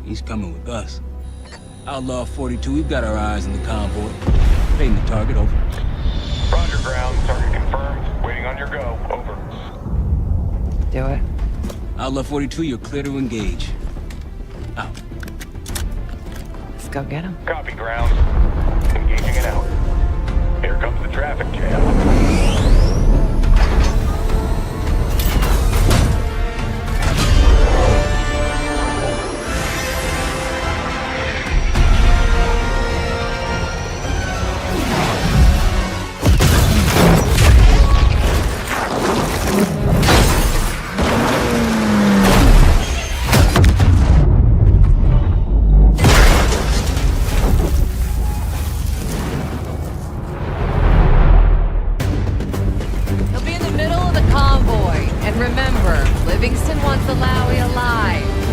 He's coming with us. Outlaw 42, we've got our eyes on the convoy. Painting the target, over. Roger, ground. Target confirmed. Waiting on your go. Over. Do it. Outlaw 42, you're clear to engage. Out. Let's go get him. Copy, ground. Engaging it out. Here comes the traffic jam.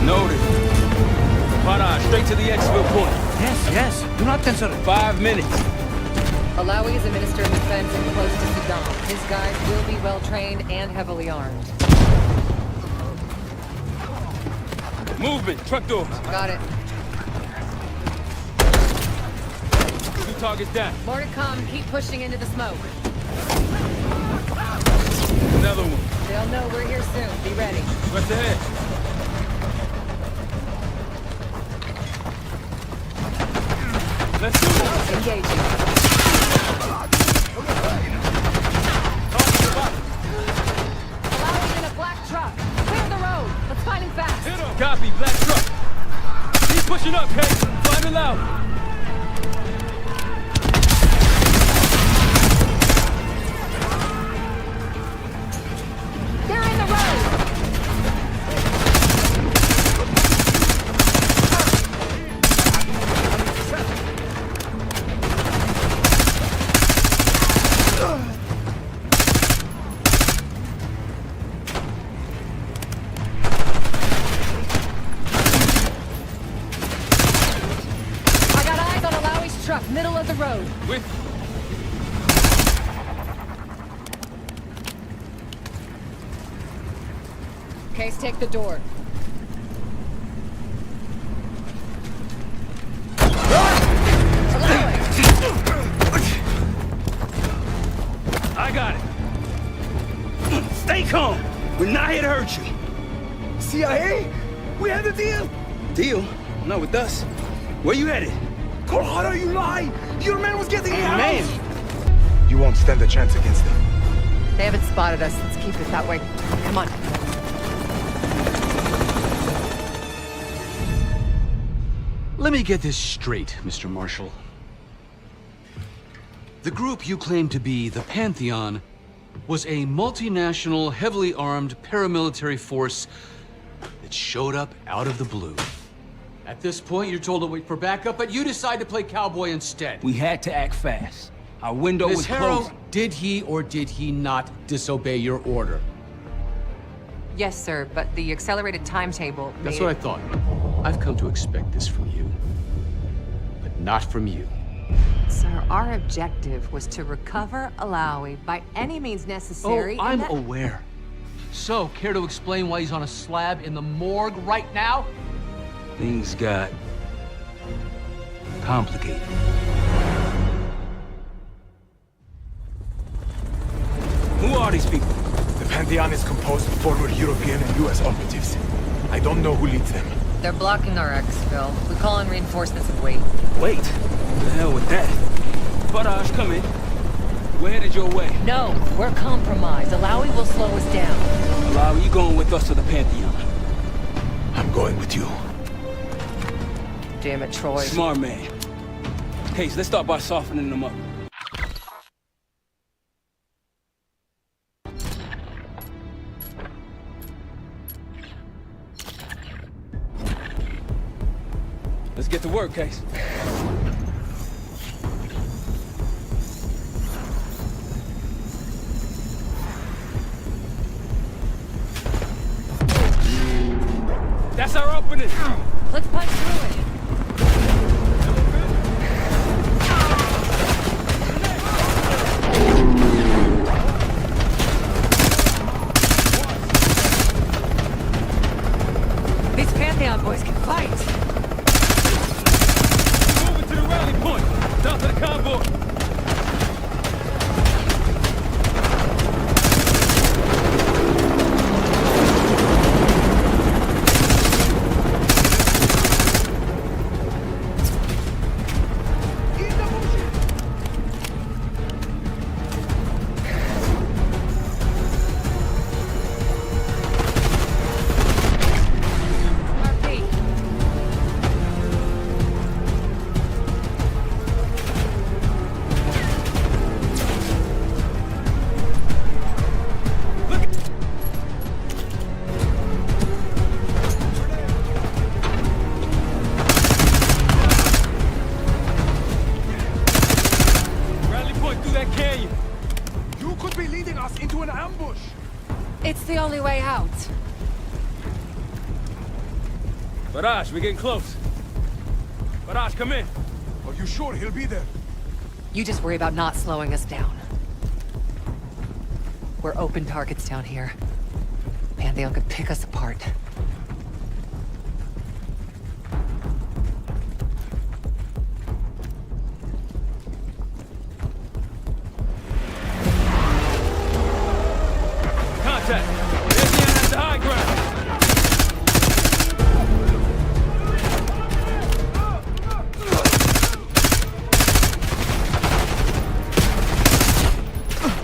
Noted. PART1, straight to the exfil point. Yes. Do not consider. 5 minutes. Alawi is a minister of defense and close to Saddam. His guys will be well-trained and heavily armed. Movement, truck doors. Got it. 2 targets down. More to come. Keep pushing into the smoke. Another one. They'll know we're here soon. Be ready. What's ahead? Let's do it. Engaging. Alawi in a black truck. Clear the road. Let's find him fast. Hit him. Copy, black truck. Keep pushing up, Kate. Find it loud. They're in the road. I got eyes on Alawi's truck, middle of the road. With Case, take the door. I got it. Stay calm. We're not here to hurt you. CIA? We had a deal. Deal? Not with us. Where you headed? Colorado, you lie. Your man was getting out. Man. You won't stand a chance against them. They haven't spotted us. Let's keep it that way. Come on. Let me get this straight, Mr. Marshall. The group you claim to be the Pantheon was a multinational, heavily armed paramilitary force that showed up out of the blue. At this point, you're told to wait for backup, but you decide to play cowboy instead. We had to act fast. Our window Ms. was Harrow, closing. did he or did he not disobey your order? Yes, sir, but the accelerated timetable made That's what I thought. I've come to expect this from you, but not from you. Sir, our objective was to recover Alawi by any means necessary. Oh, I'm aware. So, care to explain why he's on a slab in the morgue right now? Things got complicated. Who are these people? The Pantheon is composed of former European and US operatives. I don't know who leads them. They're blocking our exfil. We call in reinforcements and wait. Wait. The hell with that? PART1, come in. We're headed your way. No, we're compromised. Alawi will slow us down. Alawi, you going with us to the Pantheon? I'm going with you. Damn it, Troy. Smart man. Case, let's start by softening them up. Let's get to work, Case. That's our opening. Let's punch through it. These Pantheon boys can fight. rally point. South of the convoy. You could be leading us into an ambush! It's the only way out. Barrage, we're getting close. Barrage, come in. Are you sure he'll be there? You just worry about not slowing us down. We're open targets down here. Pantheon could pick us apart. Contact. Pantheon has the high ground.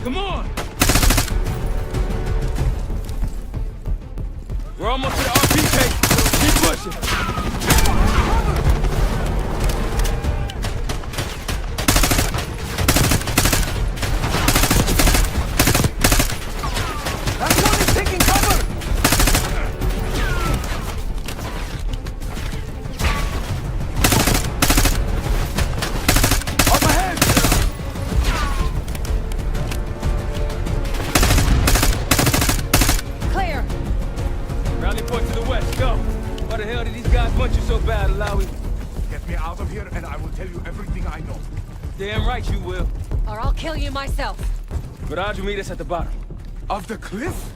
Come on! We're almost to the RP. Keep pushing. That one is taking cover! Up ahead! Clear! Rally point to the west, go. Why the hell did these guys want you so bad, Alawi? Get me out of here and I will tell you everything I know. Damn right you will. Or I'll kill you myself. Barrage will meet us at the bottom. Of the cliff?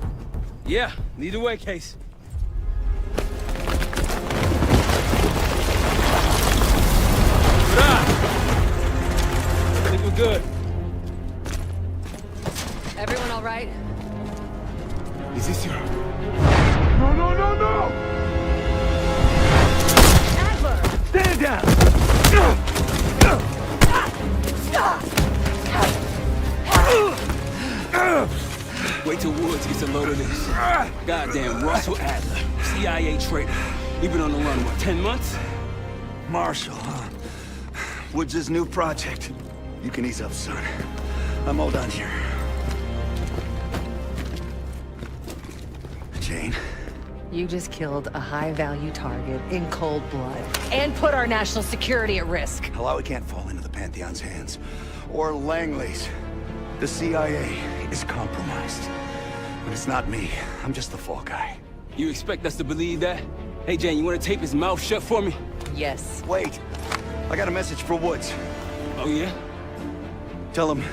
Yeah, neither way, Case. Barrage! I think we're good. Everyone all right? Is this your... No, no, no, no! Adler! Stand down! Wait till Woods gets a load of this. Goddamn Russell Adler, CIA traitor. You've been on the run, what, 10 months? Marshall, huh? Woods' new project. You can ease up, son. I'm all done here. Jane, You just killed a high-value target in cold blood. And put our national security at risk. Alawi can't fall into the Pantheon's hands. Or Langley's. The CIA is compromised. But it's not me. I'm just the fall guy. You expect us to believe that? Hey, Jane, you want to tape his mouth shut for me? Yes. Wait. I got a message for Woods. Oh, yeah? Tell him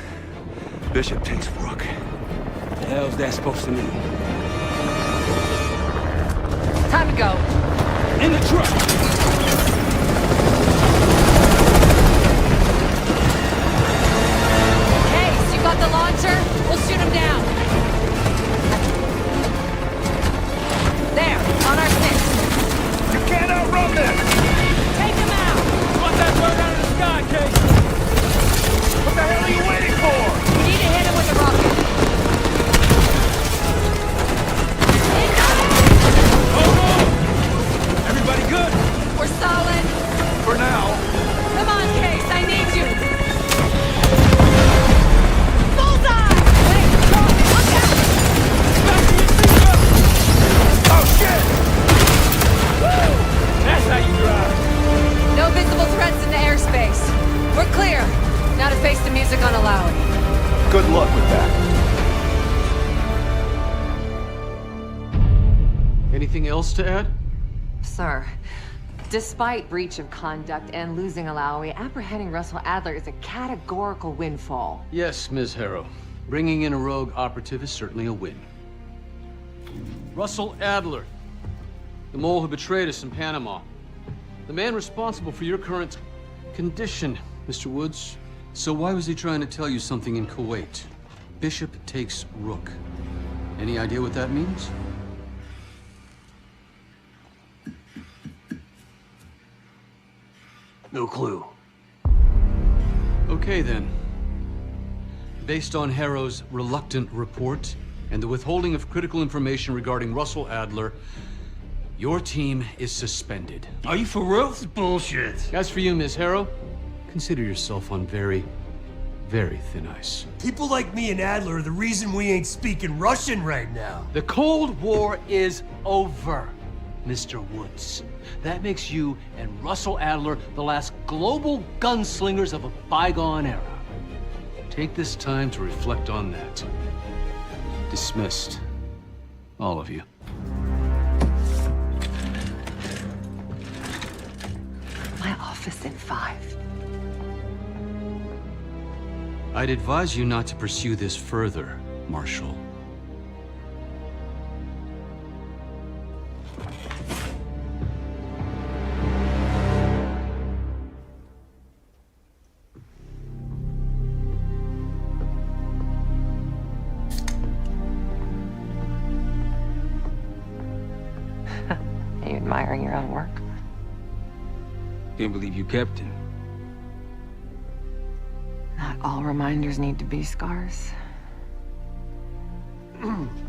Bishop takes Rook. The hell's that supposed to mean? Time to go. In the truck! Case, you got the launcher? We'll shoot him down. There, on our six. You can't outrun this! Take him out! Want that bird out of the sky, Case? What the hell are you waiting for? We need to hit him with a rocket. Hold on! Everybody good? We're solid. For now. Come on, Case, I need you. Bullseye! Wait, watch out! Back to your seatbelt! Oh, shit! That's how you drive. No visible threats in the airspace. We're clear. Now to face the music on Alawi. Good luck with that. Anything else to add? Sir, despite breach of conduct and losing Alawi, apprehending Russell Adler is a categorical windfall. Yes, Ms. Harrow. Bringing in a rogue operative is certainly a win. Russell Adler, the mole who betrayed us in Panama. The man responsible for your current condition, Mr. Woods. So why was he trying to tell you something in Kuwait? Bishop takes Rook. Any idea what that means? No clue. Okay then. Based on Harrow's reluctant report and the withholding of critical information regarding Russell Adler, your team is suspended. Are you for real? This is bullshit. As for you, Ms. Harrow, consider yourself on very, very thin ice. People like me and Adler are the reason we ain't speaking Russian right now. The Cold War is over, Mr. Woods. That makes you and Russell Adler the last global gunslingers of a bygone era. Take this time to reflect on that. Dismissed. All of you. My office in 5. I'd advise you not to pursue this further, Marshal. Are you admiring your own work? Can't believe you kept him. Not all reminders need to be scars.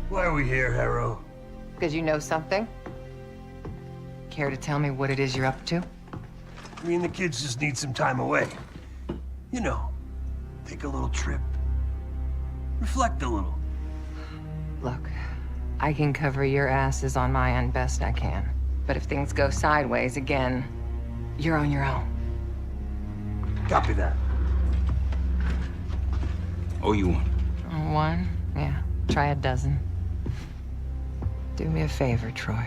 Why are we here, Harrow? Because you know something? Care to tell me what it is you're up to? Me and the kids just need some time away. You know, take a little trip. Reflect a little. Look, I can cover your asses on my end best I can. But if things go sideways again, you're on your own. Copy that. Oh, you one. One? Yeah. Try a dozen. Do me a favor, Troy.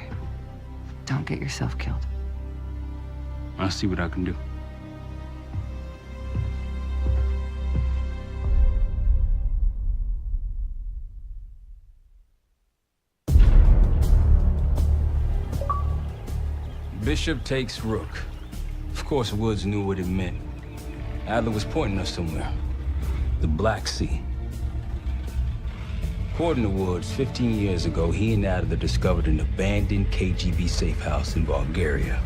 Don't get yourself killed. I'll see what I can do. Bishop takes Rook. Of course, Woods knew what it meant. Adler was pointing us somewhere. The Black Sea. According to Woods, 15 years ago, he and Adler discovered an abandoned KGB safe house in Bulgaria.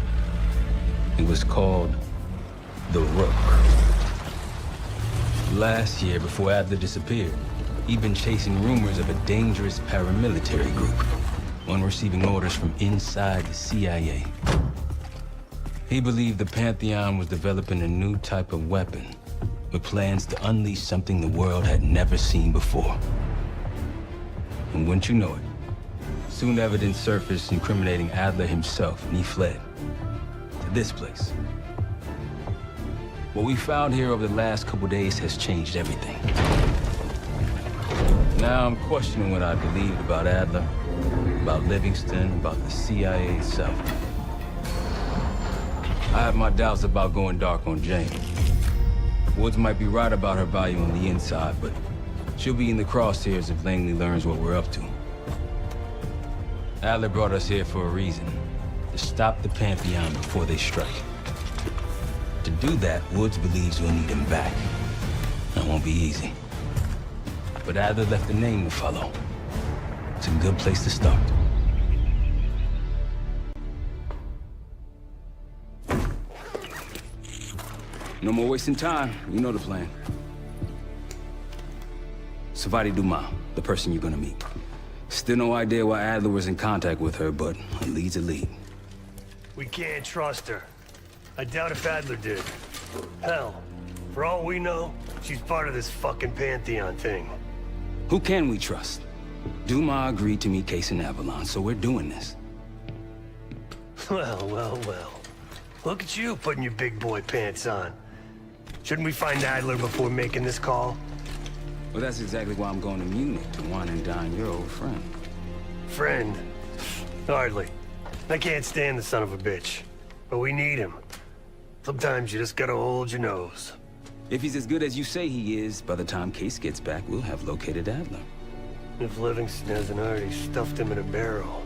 It was called the Rook. Last year, before Adler disappeared, he'd been chasing rumors of a dangerous paramilitary group, one receiving orders from inside the CIA. He believed the Pantheon was developing a new type of weapon, with plans to unleash something the world had never seen before. And wouldn't you know it, soon evidence surfaced incriminating Adler himself, and he fled to this place. What we found here over the last couple days has changed everything. Now I'm questioning what I believed about Adler, about Livingston, about the CIA itself. I have my doubts about going dark on Jane. Woods might be right about her value on the inside, but she'll be in the crosshairs if Langley learns what we're up to. Adler brought us here for a reason, to stop the Pantheon before they strike. To do that, Woods believes we'll need him back. That won't be easy. But Adler left a name to follow. It's a good place to start. No more wasting time. You know the plan. Savati Dumas, the person you're gonna meet. Still no idea why Adler was in contact with her, but a lead's a lead. We can't trust her. I doubt if Adler did. Hell, for all we know, she's part of this fucking Pantheon thing. Who can we trust? Dumas agreed to meet Case in Avalon, so we're doing this. Well, well, well. Look at you putting your big boy pants on. Shouldn't we find Adler before making this call? Well, that's exactly why I'm going to Munich, to wine and dine your old friend. Friend? Hardly. I can't stand the son of a bitch. But we need him. Sometimes you just gotta hold your nose. If he's as good as you say he is, by the time Case gets back, we'll have located Adler. If Livingston hasn't already stuffed him in a barrel.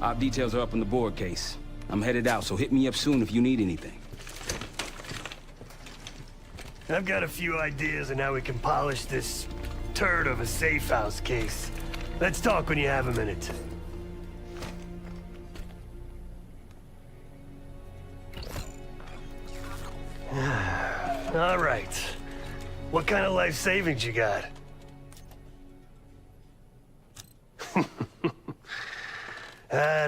Op details are up on the board, Case. I'm headed out, so hit me up soon if you need anything. I've got a few ideas on how we can polish this turd of a safe house case. Let's talk when you have a minute. All right. What kind of life savings you got?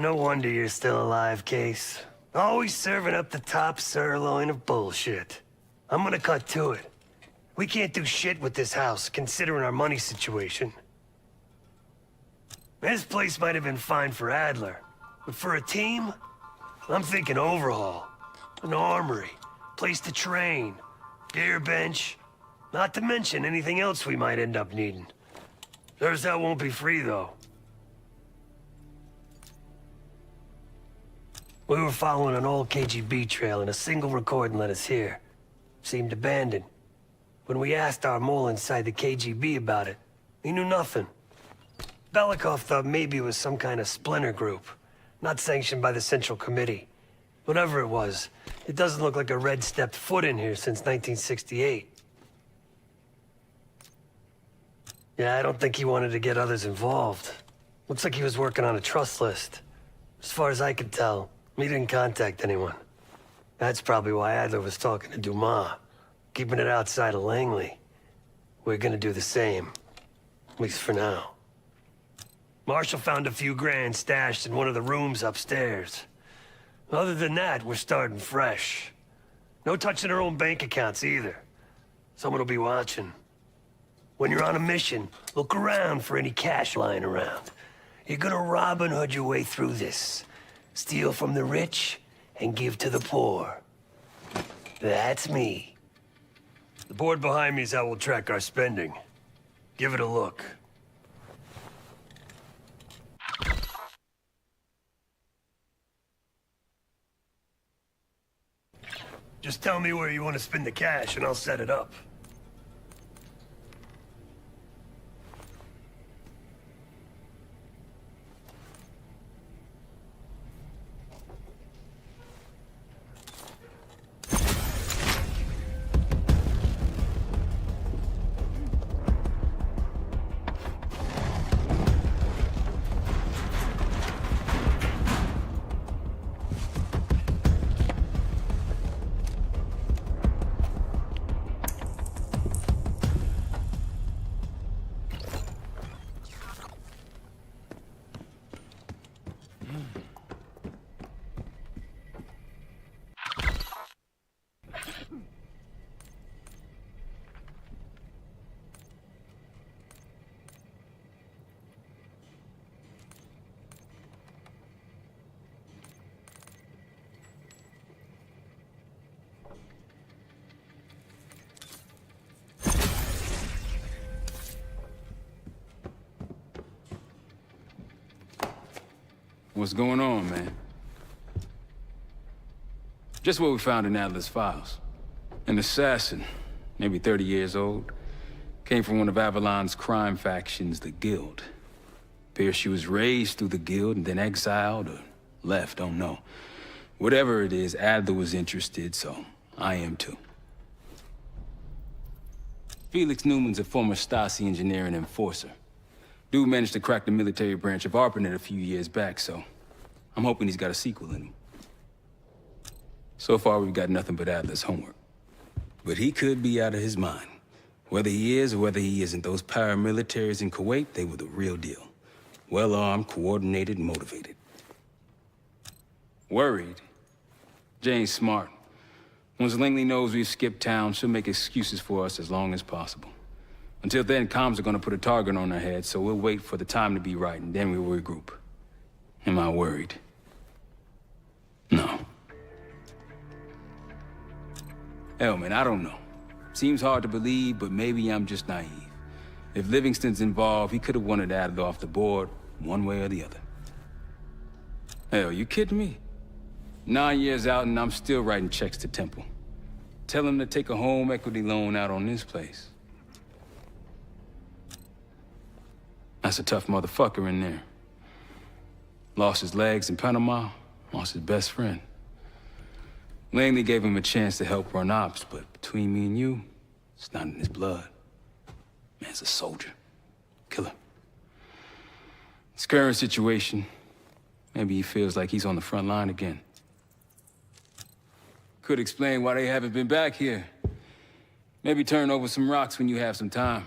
No wonder you're still alive, Case. Always serving up the top sirloin of bullshit. I'm gonna cut to it. We can't do shit with this house, considering our money situation. This place might have been fine for Adler, but for a team, I'm thinking overhaul. An armory, place to train, gear bench, not to mention anything else we might end up needing. There's that won't be free, though. We were following an old KGB trail and a single recording led us here. Seemed abandoned. When we asked our mole inside the KGB about it, he knew nothing. Belikov thought maybe it was some kind of splinter group, not sanctioned by the Central Committee. Whatever it was, it doesn't look like a Red stepped foot in here since 1968. Yeah, I don't think he wanted to get others involved. Looks like he was working on a trust list. As far as I could tell, he didn't contact anyone. That's probably why Adler was talking to Dumas, keeping it outside of Langley. We're gonna do the same, at least for now. Marshall found a few grand stashed in one of the rooms upstairs. Other than that, we're starting fresh. No touching our own bank accounts either. Someone will be watching. When you're on a mission, look around for any cash lying around. You're gonna Robin Hood your way through this. Steal from the rich and give to the poor. That's me. The board behind me is how we'll track our spending. Give it a look. Just tell me where you want to spend the cash and I'll set it up. What's going on, man? Just what we found in Adler's files. An assassin, maybe 30 years old, came from one of Avalon's crime factions, the Guild. Appears she was raised through the Guild and then exiled or left, don't know. Whatever it is, Adler was interested, so I am too. Felix Newman's a former Stasi engineer and enforcer. Dude managed to crack the military branch of ARPANET a few years back, so I'm hoping he's got a sequel in him. So far, we've got nothing but Adler's homework. But he could be out of his mind. Whether he is or whether he isn't, those paramilitaries in Kuwait, they were the real deal. Well-armed, coordinated, and motivated. Worried? Jane's smart. Once Langley knows we've skipped town, she'll make excuses for us as long as possible. Until then, comms are gonna put a target on our heads, so we'll wait for the time to be right, and then we'll regroup. Am I worried? No. Hell, man, I don't know. Seems hard to believe, but maybe I'm just naive. If Livingston's involved, he could have wanted Adler off the board, one way or the other. Hell, you kidding me? 9 years out and I'm still writing checks to Temple. Tell him to take a home equity loan out on this place. That's a tough motherfucker in there. Lost his legs in Panama, lost his best friend. Langley gave him a chance to help run ops, but between me and you, It's not in his blood. Man's a soldier. Killer. His current situation, maybe he feels like he's on the front line again. Could explain why they haven't been back here. Maybe turn over some rocks when you have some time.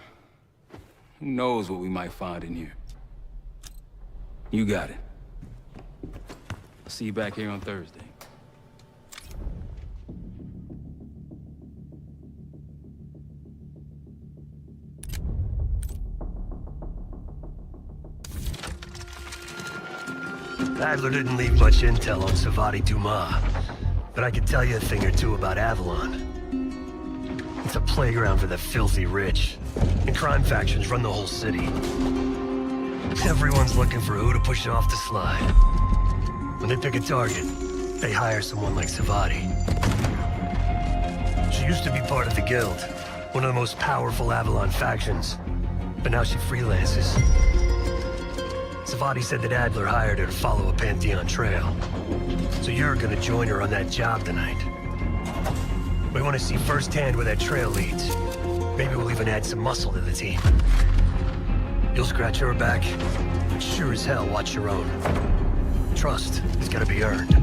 Who knows what we might find in here? You got it. I'll see you back here on Thursday. Adler didn't leave much intel on Savati Dumas, but I could tell you a thing or two about Avalon. It's a playground for the filthy rich, and crime factions run the whole city. Everyone's looking for who to push off the slide. When they pick a target, they hire someone like Savati. She used to be part of the Guild, one of the most powerful Avalon factions, but now she freelances. Savati said that Adler hired her to follow a Pantheon trail. So you're gonna join her on that job tonight. We want to see firsthand where that trail leads. Maybe we'll even add some muscle to the team. You'll scratch her back, but sure as hell watch your own. Trust has gotta be earned.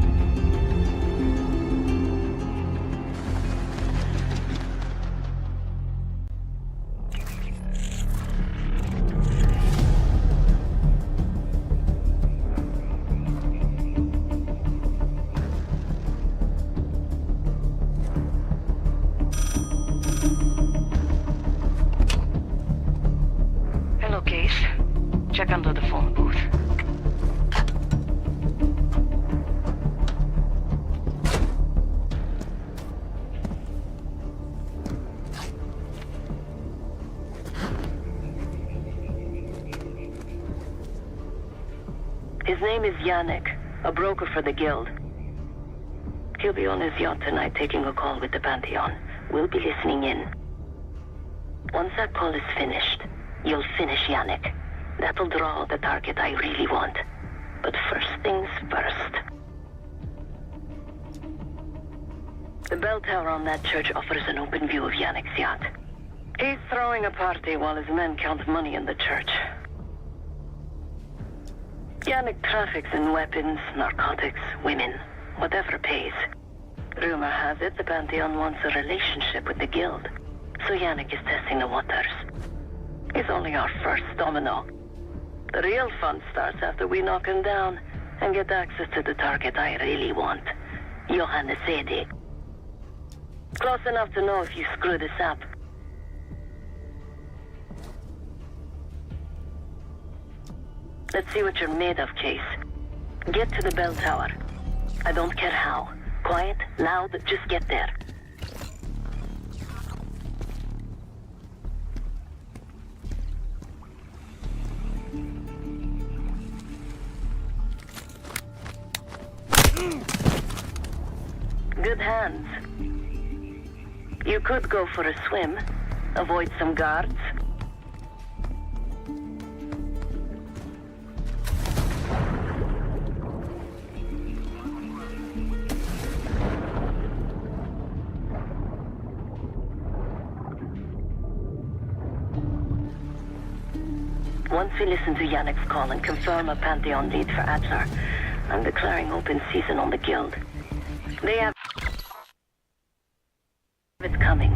Check under the phone booth. His name is Yannick, a broker for the Guild. He'll be on his yacht tonight taking a call with the Pantheon. We'll be listening in. Once that call is finished, you'll finish Yannick. That'll draw the target I really want. But first things first. The bell tower on that church offers an open view of Yannick's yacht. He's throwing a party while his men count money in the church. Yannick traffics in weapons, narcotics, women, whatever pays. Rumor has it the Pantheon wants a relationship with the Guild, so Yannick is testing the waters. He's only our first domino. The real fun starts after we knock him down and get access to the target I really want, Johannes Edi. Close enough to know if you screw this up. Let's see what you're made of, Case. Get to the bell tower. I don't care how. Quiet, loud, just get there. Good hands. You could go for a swim, avoid some guards. Once we listen to Yannick's call and confirm a Pantheon lead for Adler, I'm declaring open season on the Guild. They have it coming.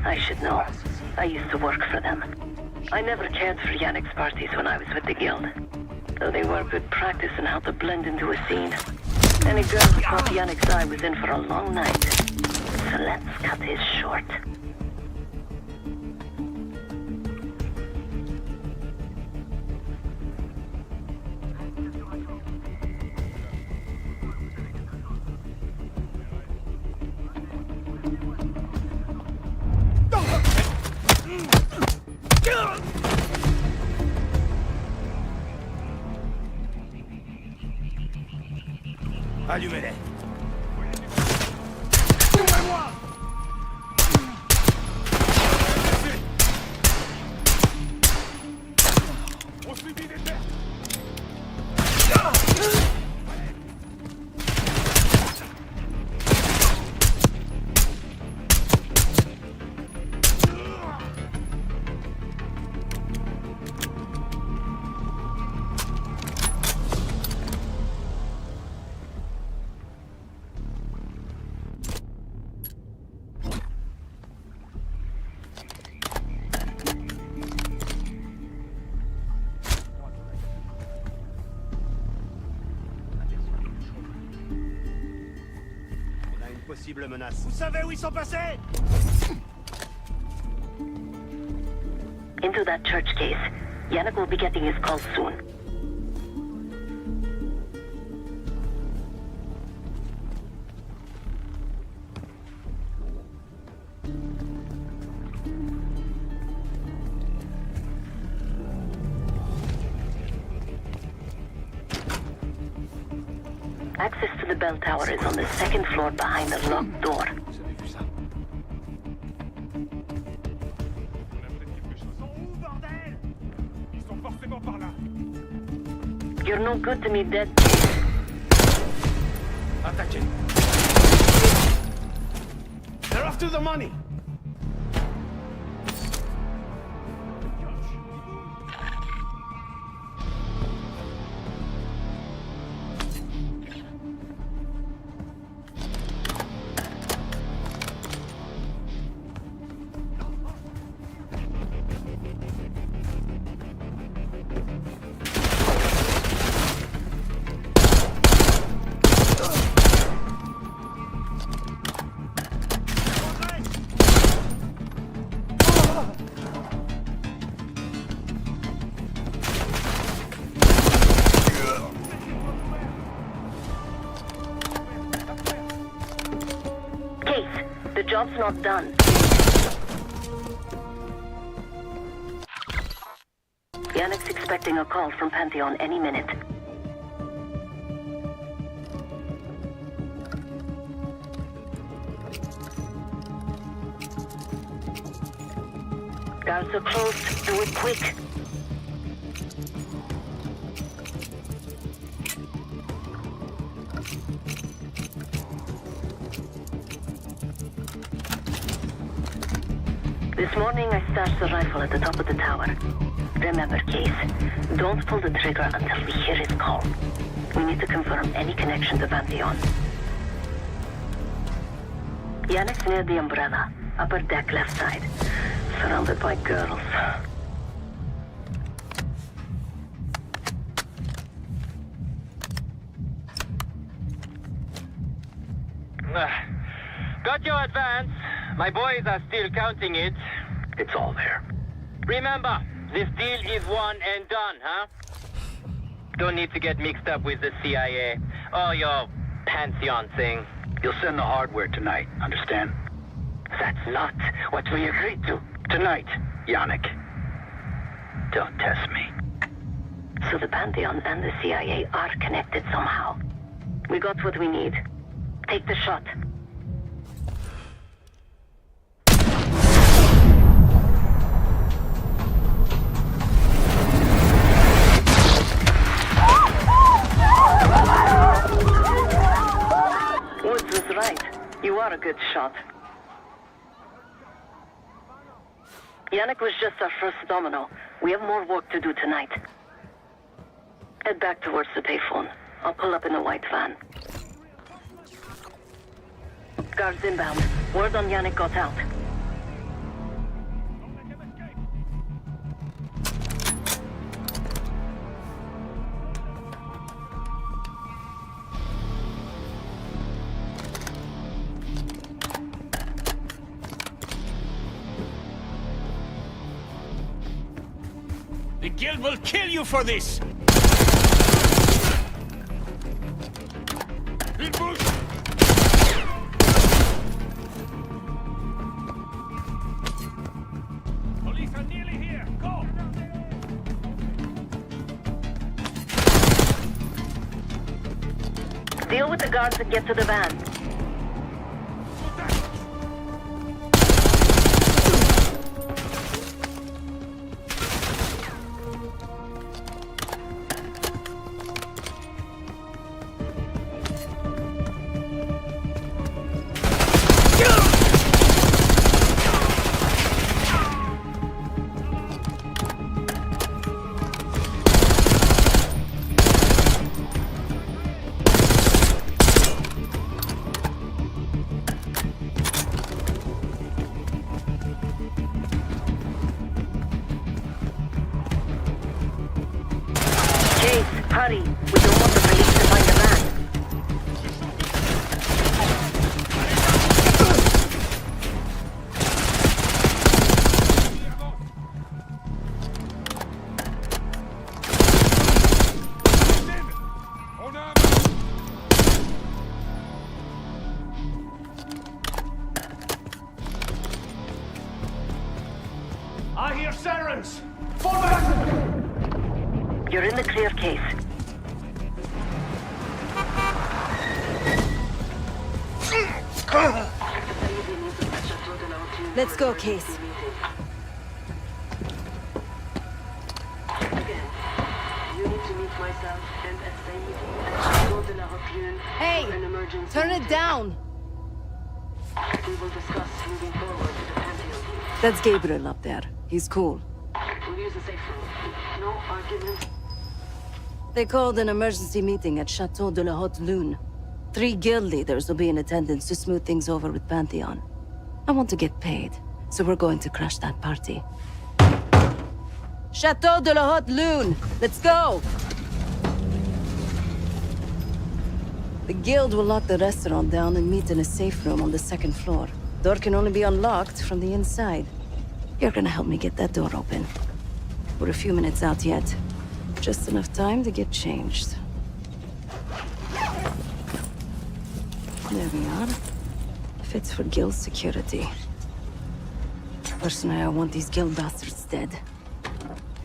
I should know. I used to work for them. I never cared for Yannick's parties when I was with the Guild, though they were good practice in how to blend into a scene. Any girl who caught Yannick's eye was in for a long night. So let's cut his short. Allumez-les. On subit des pertes. possible menace. Vous savez où ils sont passés? Into that church case. Yannick will be getting his call soon. Access to the bell tower is on the second floor behind the locked door. You're no good to me, dead. Attaquez. They're after the money. The job's not done. Yannick's expecting a call from Pantheon any minute. Guards are closed. Do it quick. This morning I stashed the rifle at the top of the tower. Remember, Case, don't pull the trigger until we hear his call. We need to confirm any connection to Pantheon. Yannick's near the umbrella, upper deck left side, surrounded by girls. Got your advance. My boys are still counting it. It's all there. Remember, this deal is one and done, huh? Don't need to get mixed up with the CIA or your Pantheon thing. You'll send the hardware tonight, understand? That's not what we agreed to. Tonight, Yannick. Don't test me. So the Pantheon and the CIA are connected somehow. We got what we need. Take the shot. Woods was right. You are a good shot. Yannick was just our first domino. We have more work to do tonight. Head back towards the payphone. I'll pull up in a white van. Guards inbound. Word on Yannick got out. The guild will kill you for this! In bush! Police are nearly here! Go! Deal with the guards and get to the van. I hear sirens! Fall back! You're in the clear, Case. Let's go, Case. Hey! Turn it down! We will discuss moving forward to the Pantheon. That's Gabriel up there. He's cool. We'll use the safe room. No argument. They called an emergency meeting at Chateau de la Haute Lune. 3 guild leaders will be in attendance to smooth things over with Pantheon. I want to get paid, so we're going to crash that party. Chateau de la Haute Lune! Let's go! The guild will lock the restaurant down and meet in a safe room on the 2nd floor. Door can only be unlocked from the inside. You're gonna help me get that door open. We're a few minutes out yet. Just enough time to get changed. There we are. Fits for guild security. Personally, I want these guild bastards dead.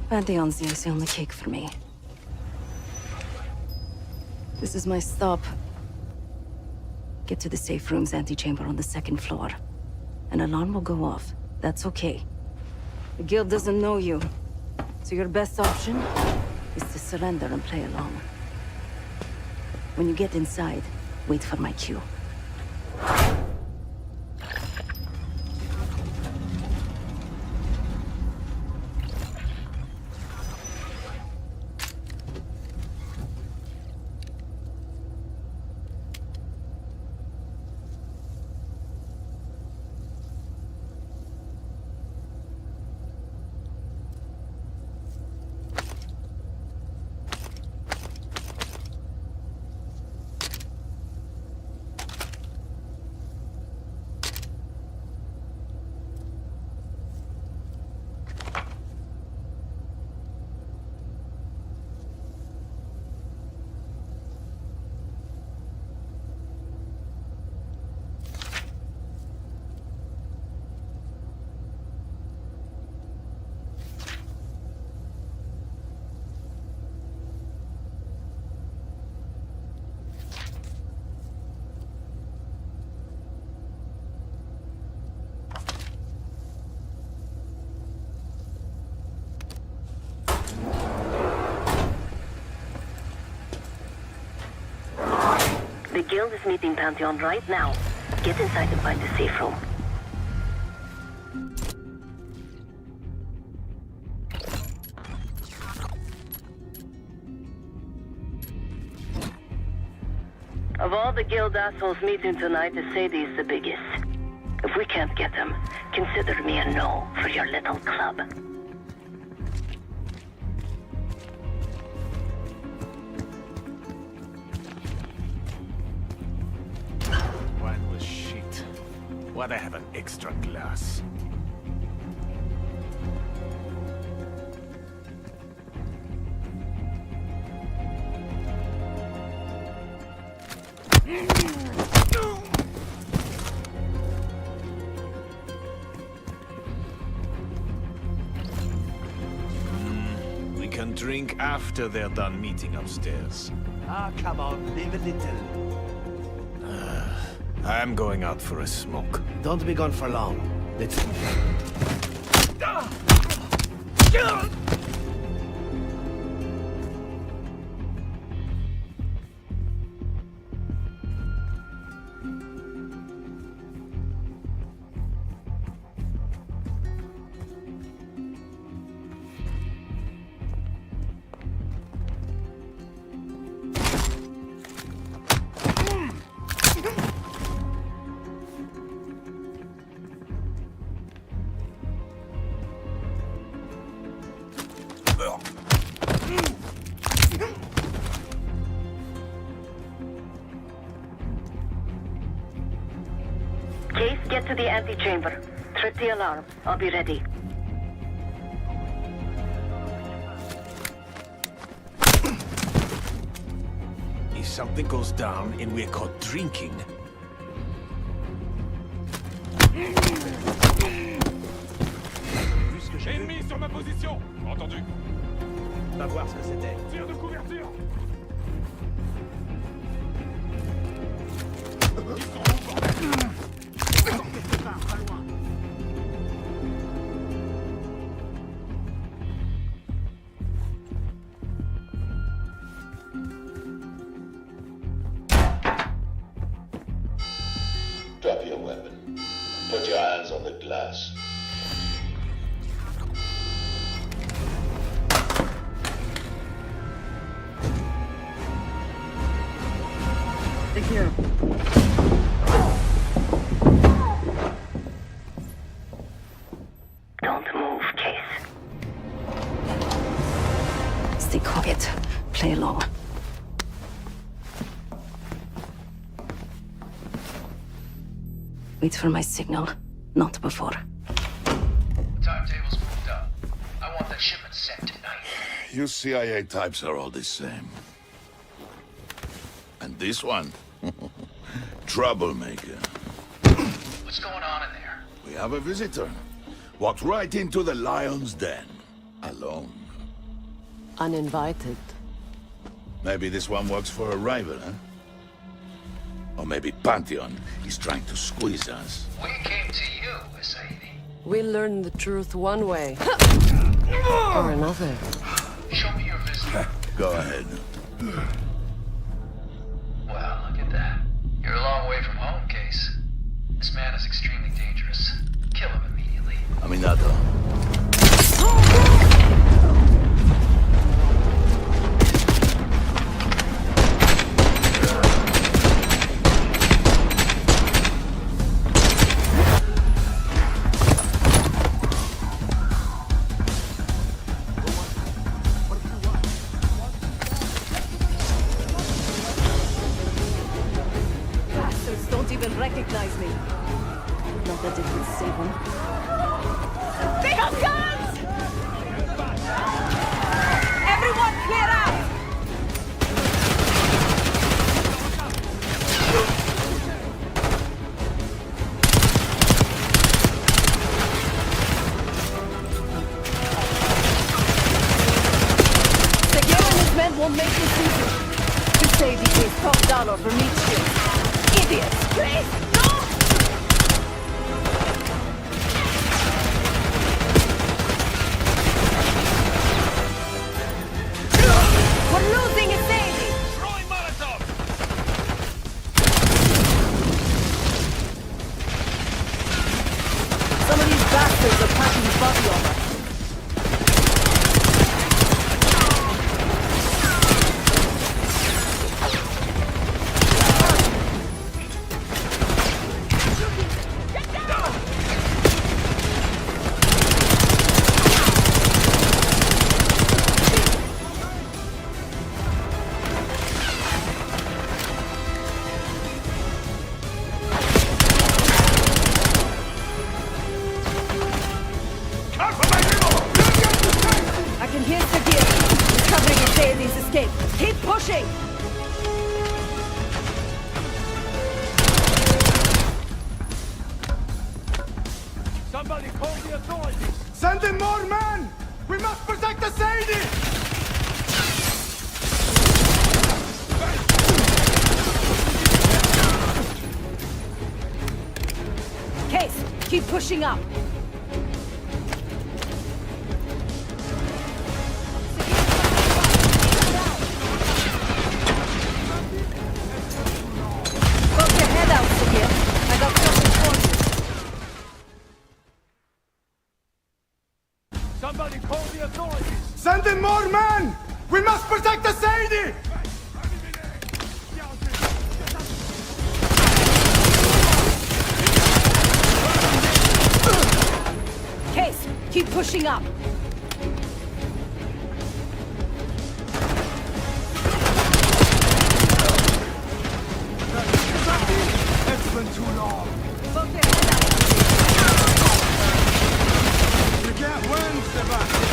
Pantheon's the icing on the cake for me. This is my stop. Get to the safe room's antechamber on the 2nd floor. An alarm will go off. That's okay. The guild doesn't know you, so your best option is to surrender and play along. When you get inside, wait for my cue. The guild is meeting Pantheon right now. Get inside and find the safe room. Of all the guild assholes meeting tonight, Sadie is the biggest. If we can't get him, consider me a no for your little club. Wine was shit. Why'd I have an extra glass? We can drink after they're done meeting upstairs. Ah, come on, live a little. I'm going out for a smoke. Don't be gone for long. Let's... Case, get to the antechamber. Trip the alarm. I'll be ready. If something goes down and we're caught drinking... Vu ce que Ennemi sur ma position! Entendu. Va voir ce que c'était. Tir de couverture! Drop your weapon. Put your hands on the glass. Here. Don't move, Case. Stay quiet. Play along. Wait for my signal. Not before. Timetable's moved up. I want that shipment sent tonight. You CIA types are all the same. And this one? Troublemaker. What's going on in there? We have a visitor. Walked right into the lion's den. Alone. Uninvited. Maybe this one works for a rival, huh? Or maybe Pantheon is trying to squeeze us. We came to you, Sadie. We learn the truth one way. Or another. Show me your visitor. Go ahead. Well, look at that. You're a long way from home, Case. This man is extremely dangerous. Kill him immediately. Aminado. Bastards don't even recognize me. Not that it would save them. They have guns! Everyone clear out! Secure and his men won't make this easy. You say DJ's top dollar for meat shield. Idiots! Please, no! We're losing it, Sadie! Throwing Molotov! Some of these bastards are packing the body over. I can hear Sagir. He's covering his Sadie's escape. Keep pushing! Somebody call the authorities! Send in more men! We must protect the Sadie! Case, keep pushing up. Poke your head out, Sagir. I got something for you. Somebody call the authorities! Send in more men! We must protect the Sadie! Case, keep pushing up. It's been too long. Poke your head out. You can't win, Sebastian!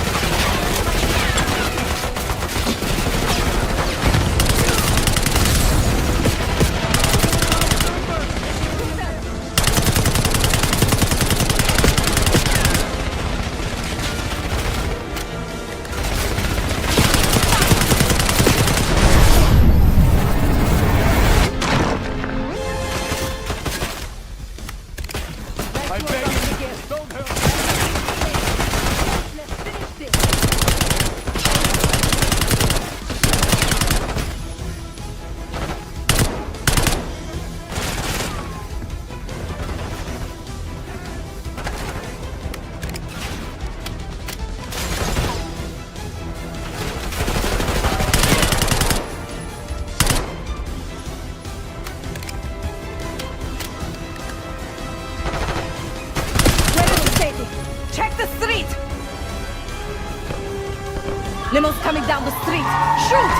Limos coming down the street! Shoot!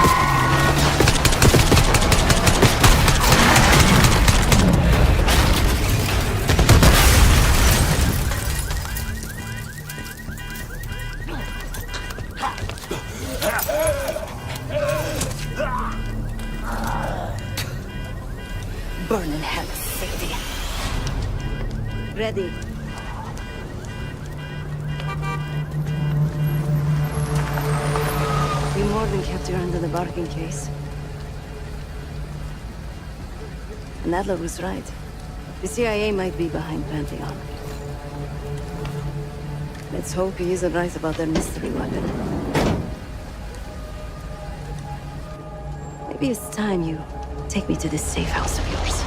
Burn in hell, safety. Ready. You more than kept your hand in the bargain case. And Adler was right. The CIA might be behind Pantheon. Let's hope he isn't right about their mystery weapon. Maybe it's time you take me to this safe house of yours.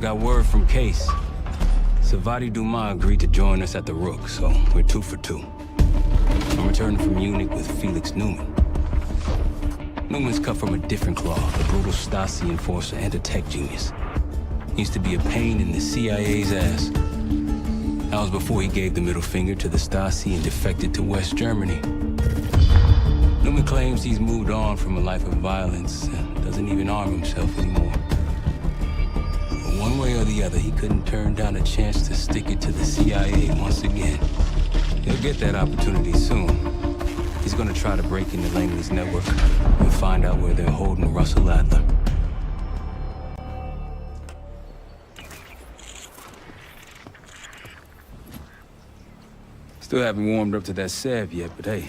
Got word from Case. Savati Dumas agreed to join us at the Rook, so we're 2 for 2. I'm returning from Munich with Felix Newman. Newman's cut from a different cloth, a brutal Stasi enforcer and a tech genius. He used to be a pain in the CIA's ass. That was before he gave the middle finger to the Stasi and defected to West Germany. Newman claims he's moved on from a life of violence and doesn't even arm himself anymore. But one way or the other, he couldn't turn down a chance to stick it to the CIA once again. He'll get that opportunity soon. He's gonna try to break into Langley's network and find out where they're holding Russell Adler. Still haven't warmed up to that salve yet, but hey,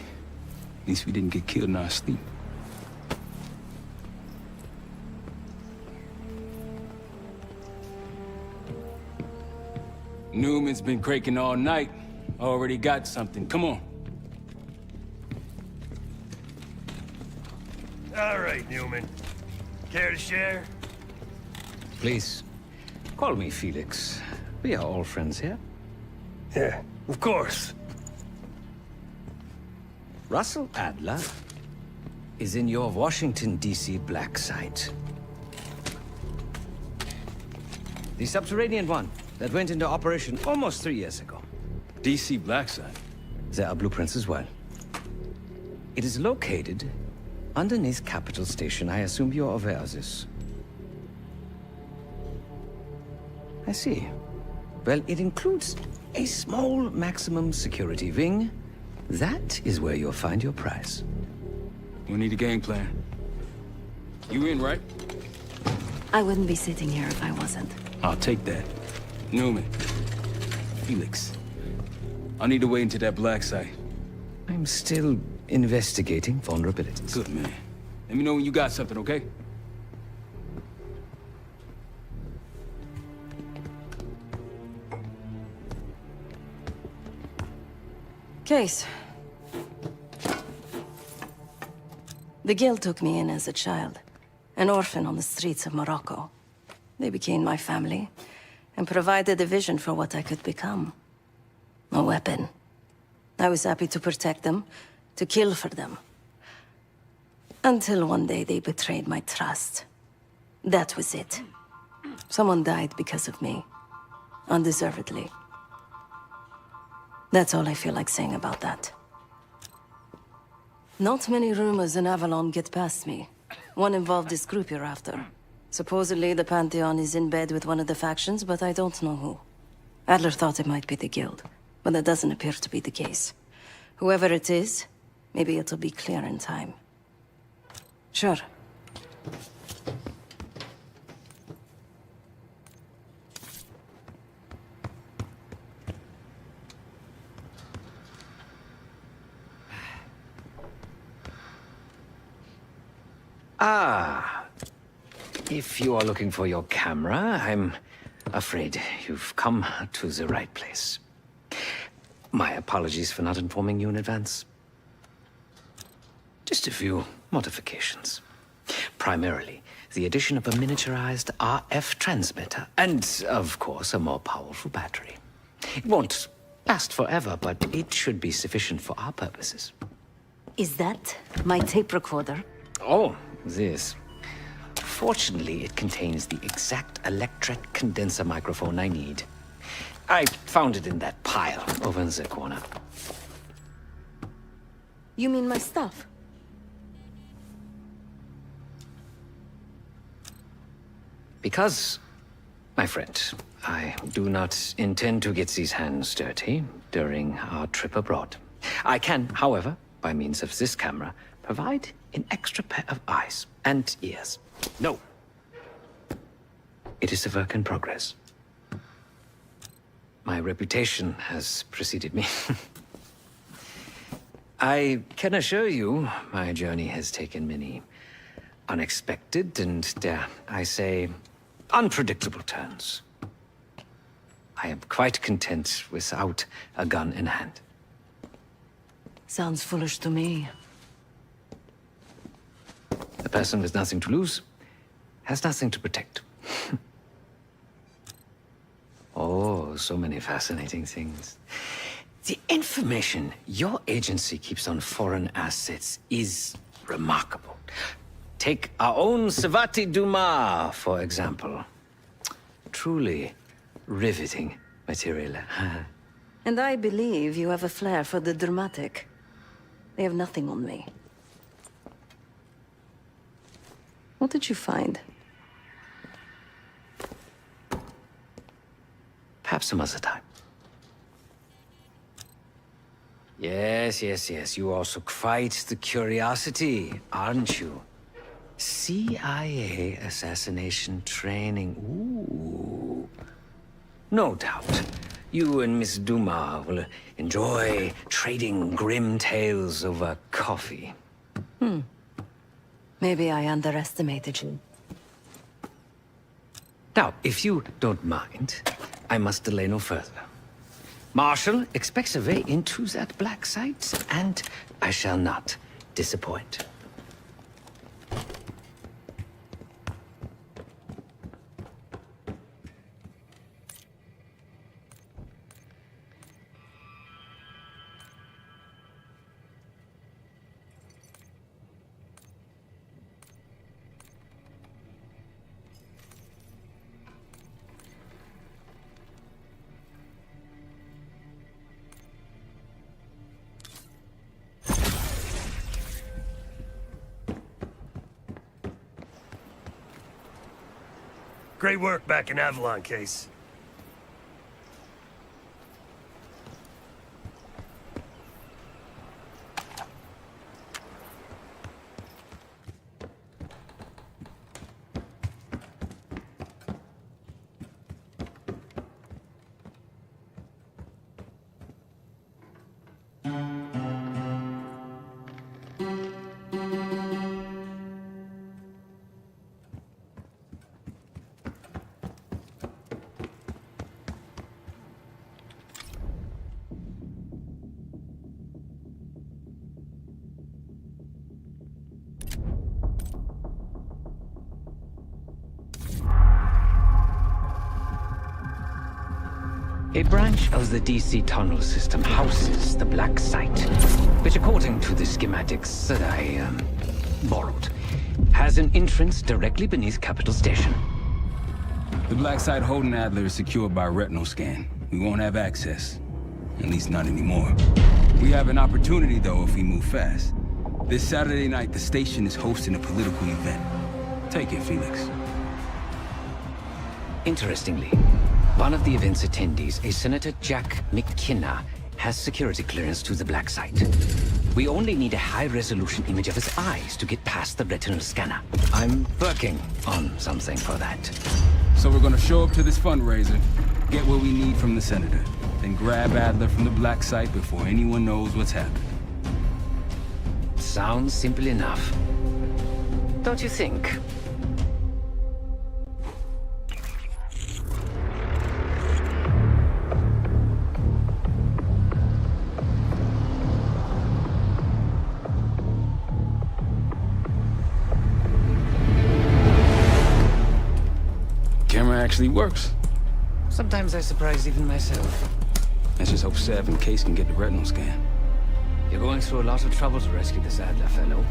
at least we didn't get killed in our sleep. Newman's been cranking all night. Already got something. Come on. All right, Newman. Care to share? Please, call me Felix. We are all friends here. Yeah, of course. Russell Adler is in your Washington, D.C. black site. The subterranean one that went into operation almost 3 years ago. D.C. black site? There are blueprints as well. It is located underneath Capitol Station. I assume you're aware of this. I see. Well, it includes a small maximum security wing. That is where you'll find your prize. We need a game plan. You in, right? I wouldn't be sitting here if I wasn't. I'll take that. Newman. Felix. I need to wait into that black site. I'm still investigating vulnerabilities. Good, man. Let me know when you got something, okay? Case. The Guild took me in as a child, an orphan on the streets of Morocco. They became my family, and provided a vision for what I could become. A weapon. I was happy to protect them, to kill for them. Until one day they betrayed my trust. That was it. Someone died because of me. Undeservedly. That's all I feel like saying about that. Not many rumors in Avalon get past me. One involved this group you're after. Supposedly the Pantheon is in bed with one of the factions, but I don't know who. Adler thought it might be the Guild, but that doesn't appear to be the case. Whoever it is, maybe it'll be clear in time. Sure. Ah. If you are looking for your camera, I'm afraid you've come to the right place. My apologies for not informing you in advance. Just a few modifications. Primarily, the addition of a miniaturized RF transmitter, and, of course, a more powerful battery. It won't last forever, but it should be sufficient for our purposes. Is that my tape recorder? Oh, this. Fortunately, it contains the exact electret condenser microphone I need. I found it in that pile over in the corner. You mean my stuff? Because, my friend, I do not intend to get these hands dirty during our trip abroad. I can, however, by means of this camera, provide an extra pair of eyes and ears. No. It is a work in progress. My reputation has preceded me. I can assure you, my journey has taken many unexpected and, dare I say, unpredictable turns. I am quite content without a gun in hand. Sounds foolish to me. A person with nothing to lose has nothing to protect. Oh, so many fascinating things. The information your agency keeps on foreign assets is remarkable. Take our own Savati Dumas, for example. Truly riveting material. And I believe you have a flair for the dramatic. They have nothing on me. What did you find? Perhaps some other time. Yes. You also quite the curiosity, aren't you? CIA assassination training. Ooh. No doubt. You and Miss Dumas will enjoy trading grim tales over coffee. Maybe I underestimated you. Now, if you don't mind, I must delay no further. Marshall expects a way into that black site, and I shall not disappoint. Great work back in Avalon, Case. A branch of the DC tunnel system houses the black site, which according to the schematics that I, borrowed, has an entrance directly beneath Capital Station. The black site holding Adler is secured by retinal scan. We won't have access. At least not anymore. We have an opportunity, though, if we move fast. This Saturday night, the station is hosting a political event. Take it, Felix. Interestingly, one of the event's attendees, a Senator Jack McKenna, has security clearance to the black site. We only need a high-resolution image of his eyes to get past the retinal scanner. I'm working on something for that. So we're gonna show up to this fundraiser, get what we need from the Senator, then grab Adler from the black site before anyone knows what's happened. Sounds simple enough. Don't you think? Camera actually works. Sometimes I surprise even myself. Let's just hope Sav and Case can get the retinal scan. You're going through a lot of trouble to rescue this Adler fellow.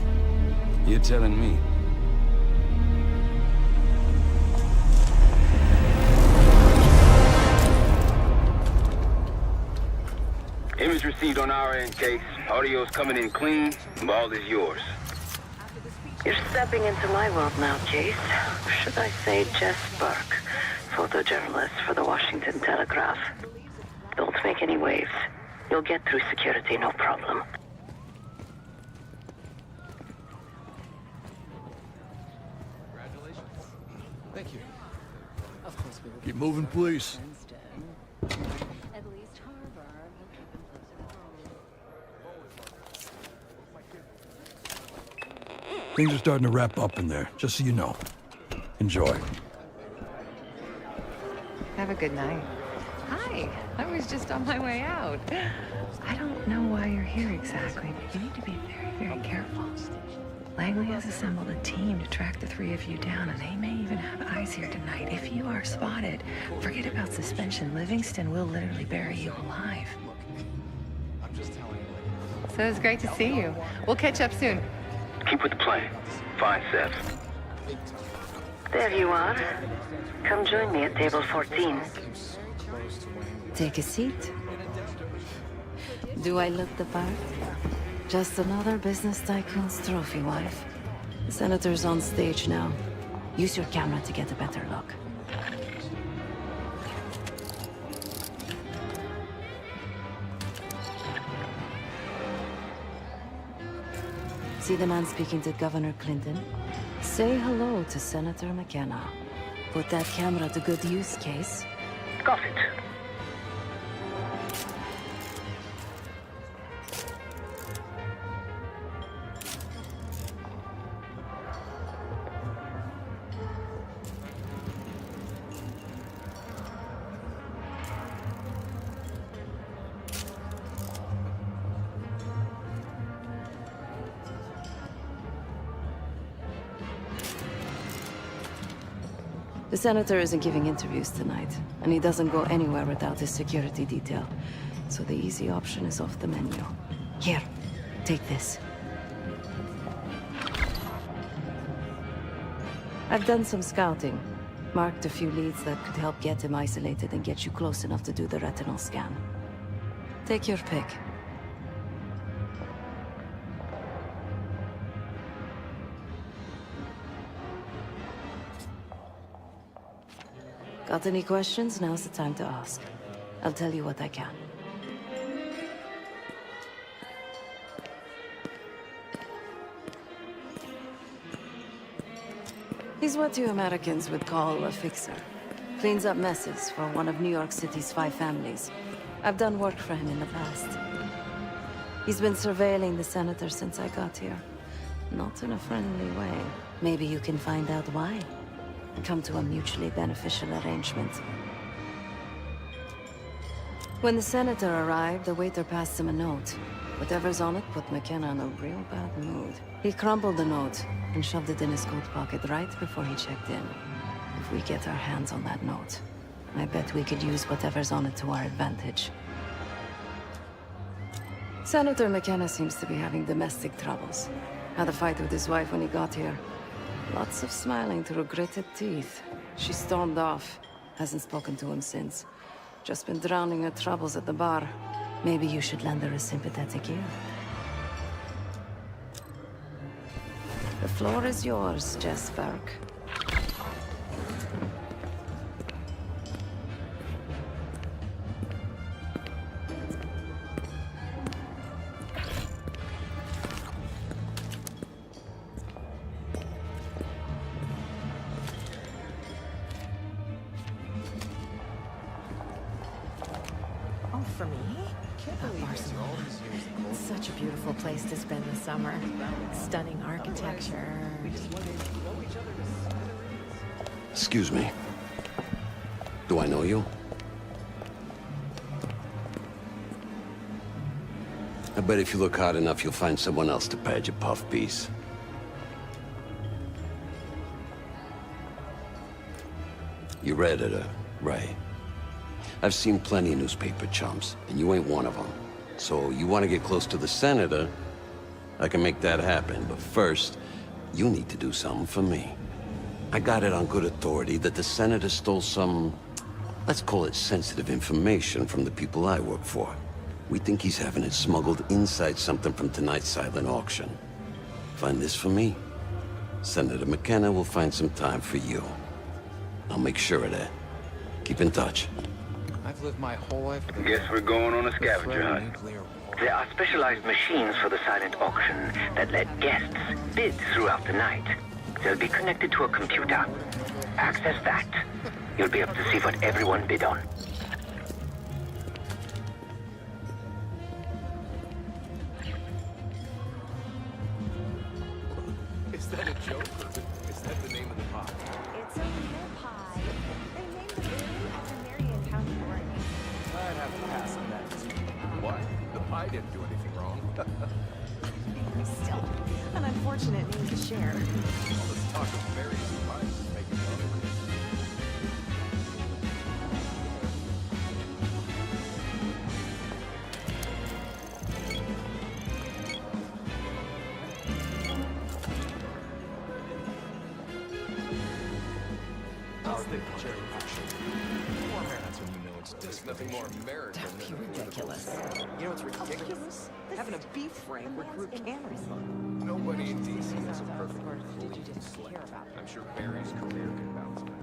You're telling me. received on our end, Case. Audio's coming in clean. Ball is yours. You're stepping into my world now, Case. Should I say Jess Burke, photojournalist for the Washington Telegraph. Don't make any waves. You'll get through security, no problem. Thank you. Of course we will. Keep moving, please. Things are starting to wrap up in there, just so you know. Enjoy. Have a good night. Hi, I was just on my way out. I don't know why you're here exactly, but you need to be very, very careful. Langley has assembled a team to track the three of you down, and they may even have eyes here tonight. If you are spotted, forget about suspension. Livingston will literally bury you alive. I'm just telling you. So it's great to see you. We'll catch up soon. Keep with the plan. Find Seth. There you are. Come join me at table 14. Take a seat. Do I look the part? Just another business tycoon's trophy wife. The senator's on stage now. Use your camera to get a better look. See the man speaking to Governor Clinton? Say hello to Senator McKenna. Put that camera to good use, Case. Got it. The senator isn't giving interviews tonight, and he doesn't go anywhere without his security detail. So the easy option is off the menu. Here, take this. I've done some scouting. Marked a few leads that could help get him isolated and get you close enough to do the retinal scan. Take your pick. Got any questions? Now's the time to ask. I'll tell you what I can. He's what you Americans would call a fixer. Cleans up messes for one of New York City's 5 families. I've done work for him in the past. He's been surveilling the senator since I got here. Not in a friendly way. Maybe you can find out why. Come to a mutually beneficial arrangement. When the senator arrived, the waiter passed him a note. Whatever's on it put McKenna in a real bad mood. He crumpled the note and shoved it in his coat pocket right before he checked in. If we get our hands on that note, I bet we could use whatever's on it to our advantage. Senator McKenna seems to be having domestic troubles. Had a fight with his wife when he got here. Lots of smiling through gritted teeth. She stormed off. Hasn't spoken to him since. Just been drowning her troubles at the bar. Maybe you should lend her a sympathetic ear. The floor is yours, Jess Burke. For me? Barcelona. It's such a beautiful place to spend the summer. Stunning architecture. Excuse me. Do I know you? I bet if you look hard enough, you'll find someone else to pad your puff piece. You read it, right? I've seen plenty of newspaper chumps, and you ain't one of them. So you want to get close to the senator, I can make that happen. But first, you need to do something for me. I got it on good authority that the senator stole some, let's call it sensitive information from the people I work for. We think he's having it smuggled inside something from tonight's silent auction. Find this for me. Senator McKenna will find some time for you. I'll make sure of that. Keep in touch. I've lived my whole life with Guess we're going on a scavenger hunt. nuclear war. There are specialized machines for the silent auction that let guests bid throughout the night. They'll be connected to a computer. Access that. You'll be able to see what everyone bid on. Is that a joke or is that the name of the pot? It's a real pie. They named the room after Marion County, Oregon. I'd have to pass on that too. Why? The pie didn't do anything wrong. Still, an unfortunate name to share. All this talk of berries and pies is making me hungry. I'll take the cherry picture. More That's when you know it's just nothing more American than Ridiculous. You know what's ridiculous? Having a beef frame with root cannery. Nobody in DC has a perfect sleigh. I'm sure Barry's career can bounce back.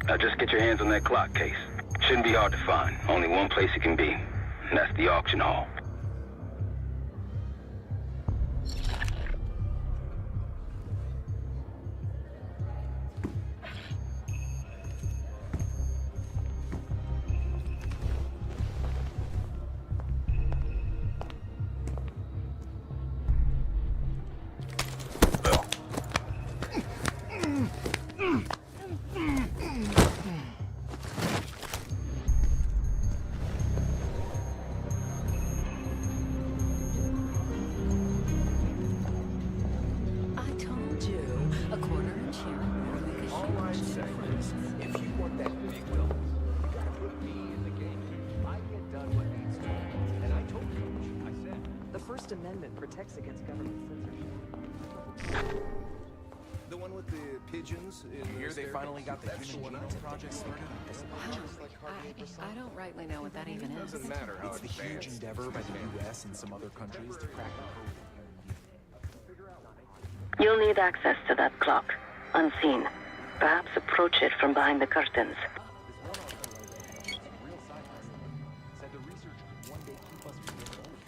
Now just get your hands on that clock case. Shouldn't be hard to find. Only one place it can be, and that's the auction hall. Amendment protects against government censorship. The one with the pigeons? You hear they finally got the human genome project started? I don't rightly know what that even is. Doesn't matter how It's the huge endeavor by the U.S. and some other countries to crack the code. You'll need access to that clock, unseen. Perhaps approach it from behind the curtains. Said the research could one day keep us from getting old.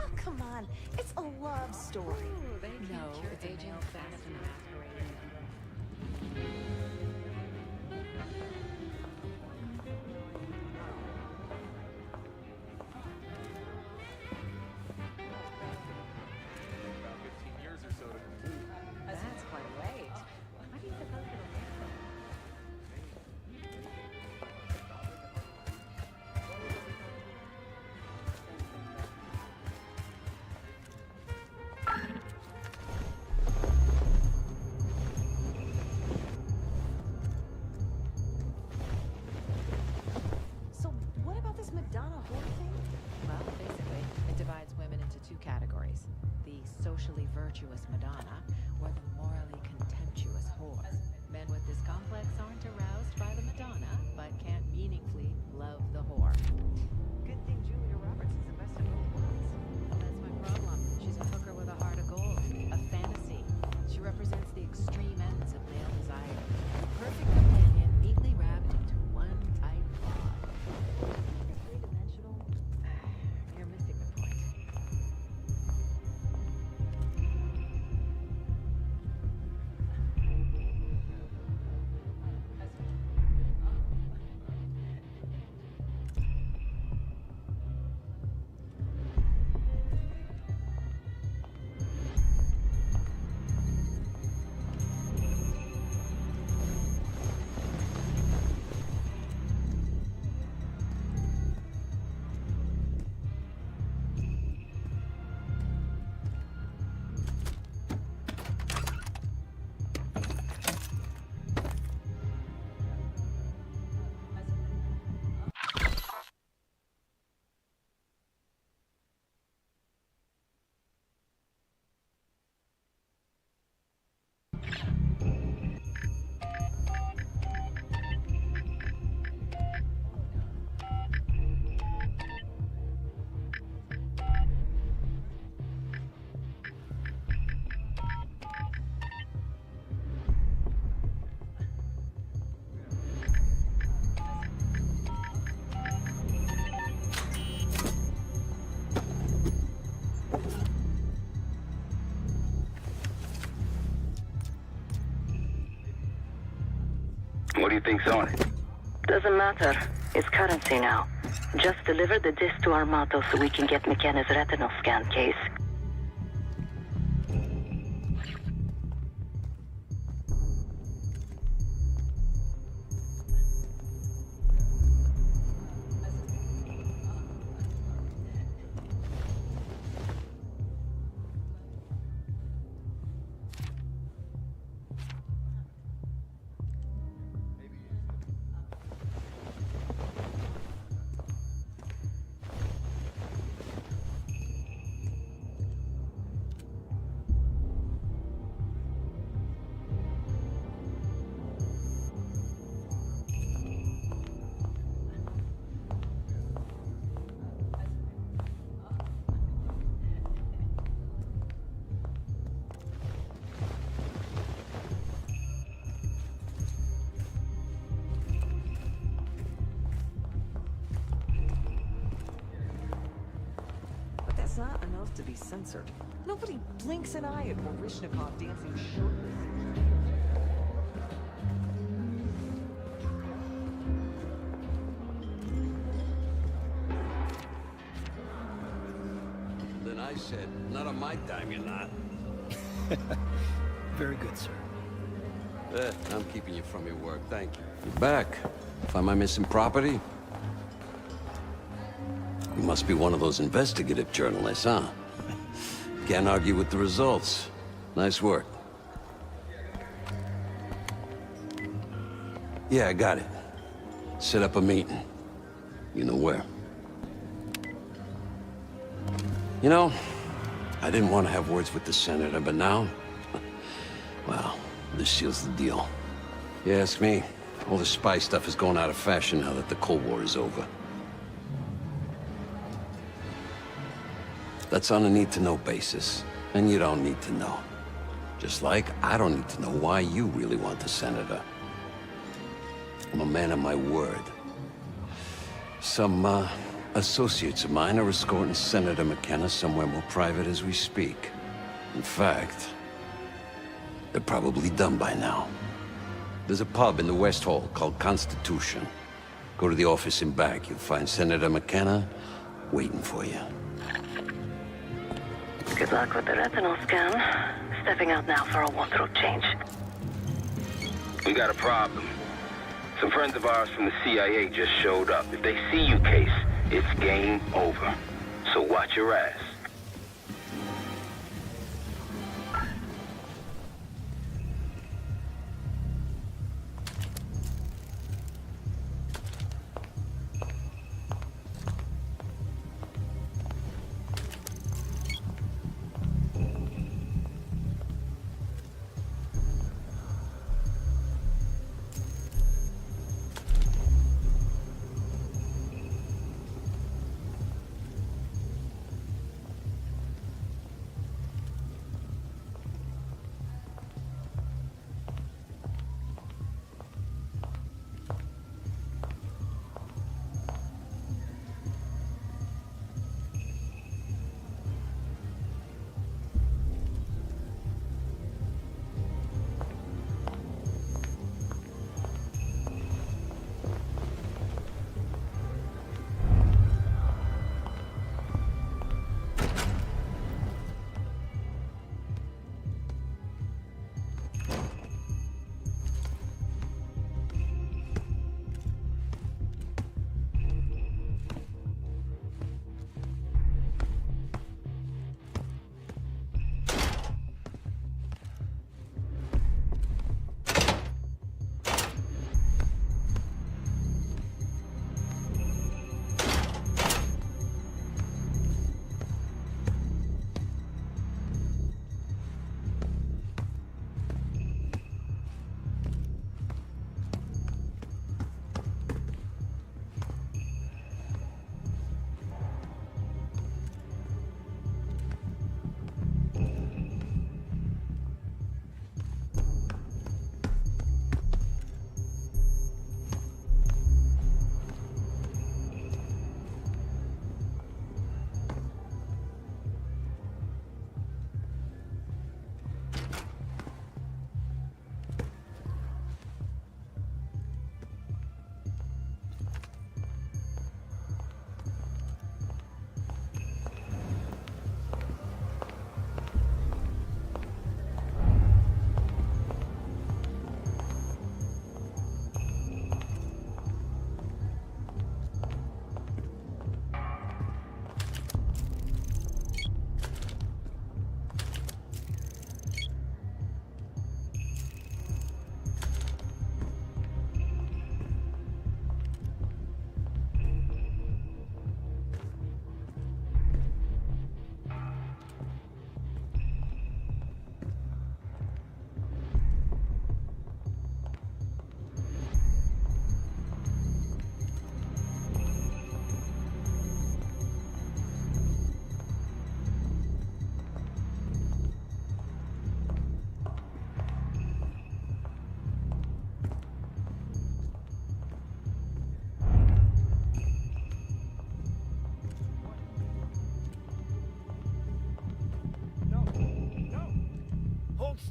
Oh, come on. It's a love story. No, it's aging fast and masquerading. About 15 years or so to complete. That's quite late. How do you suppose it'll go? So, what about this Madonna whore thing? Well, basically, it divides women into two categories. The socially virtuous Madonna, or the morally contemptuous whore. Men with this complex aren't aroused by the Madonna, but can't meaningfully love the whore. Good thing Julia Roberts is the best of both worlds. Well, that's my problem. She's a hooker with a heart of gold, a fantasy. She represents the extreme ends of male desire. The perfect companion neatly wrapped into one tight bond. Three-dimensional? You're missing the point. What do you think's on it? Doesn't matter. It's currency now. Just deliver the disc to Armato so we can get McKenna's retinal scan case. That's not enough to be censored. Nobody blinks an eye at Baryshnikov dancing shirtless. I said. Not on my dime, you're not. Very good, sir. I'm keeping you from your work, thank you. You're back. Find my missing property? You must be one of those investigative journalists, huh? Can't argue with the results. Nice work. Yeah, I got it. Set up a meeting. You know where. You know, I didn't want to have words with the senator, but now... well, this seals the deal. You ask me, all the spy stuff is going out of fashion now that the Cold War is over. That's on a need-to-know basis, and you don't need to know. Just like I don't need to know why you really want the senator. I'm a man of my word. Some, associates of mine are escorting Senator McKenna somewhere more private as we speak. In fact, they're probably done by now. There's a pub in the West Hall called Constitution. Go to the office in back. You'll find Senator McKenna waiting for you. Good luck with the retinal scan. Stepping out now for a wardrobe change. We got a problem. Some friends of ours from the CIA just showed up. If they see you, Case, it's game over. So watch your ass.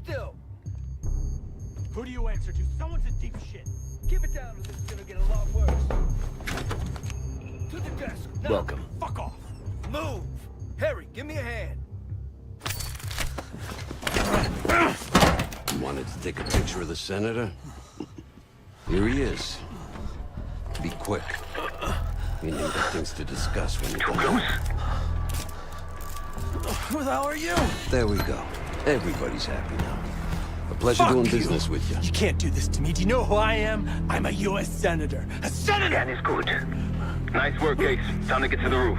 Still. Who do you answer to? Someone's in deep shit. Keep it down or this is gonna get a lot worse. To the desk. Now. Welcome. Fuck off. Move. Harry, give me a hand. You wanted to take a picture of the senator? Here he is. Be quick. We need got things to discuss when you're done. Who the hell are you? There we go. Everybody's happy now. A pleasure doing business with you. You can't do this to me. Do you know who I am? I'm a U.S. senator. A senator! Scan is good. Nice work, Case. Time to get to the roof.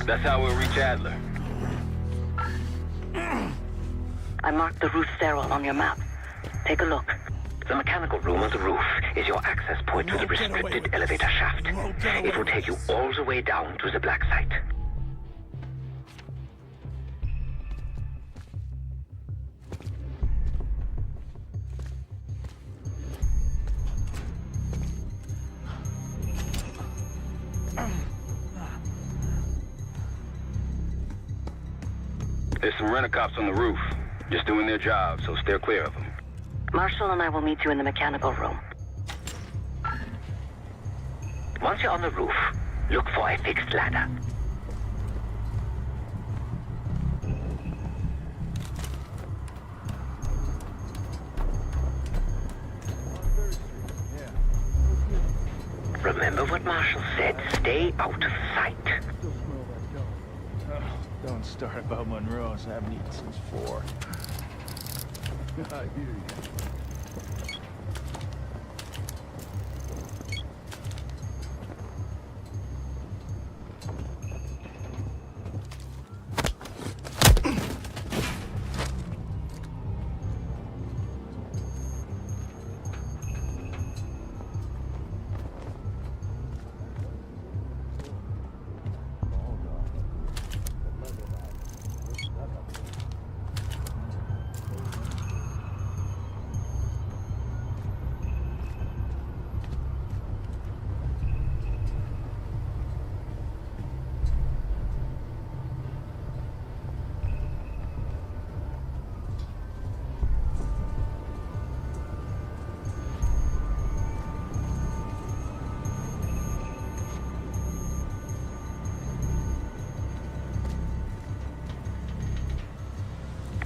That's how we'll reach Adler. I marked the roof stairwell on your map. Take a look. The mechanical room on the roof is your access point to the restricted elevator shaft. It will take you all the way down to the black site. There's some rent-a-cops on the roof. Just doing their job, so steer clear of them. Marshall and I will meet you in the mechanical room. Once you're on the roof, look for a fixed ladder. Remember what Marshall said, stay out of sight. Don't start about Monroe's. I haven't eaten since 4. I hear you.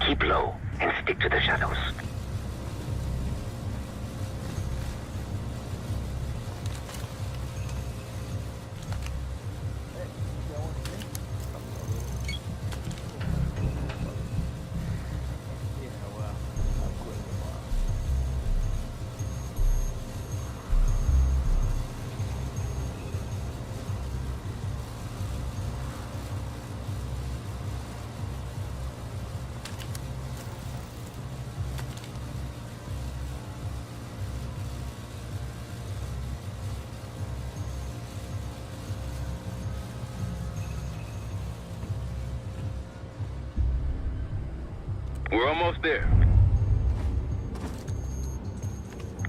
Keep low and stick to the shadows. We're almost there.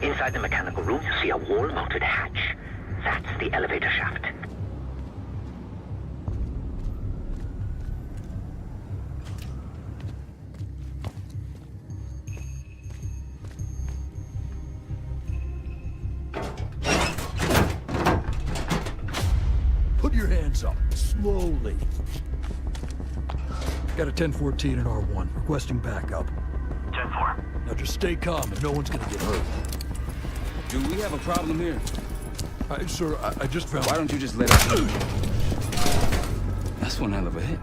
Inside the mechanical room, you see a wall-mounted hatch. That's the elevator shaft. Put your hands up, slowly. Got a 1014 and R1, requesting backup. 10-4. Now just stay calm and no one's gonna get hurt. Do we have a problem here? Sir, I just found... Why don't you just let us know? That's one hell of a hit.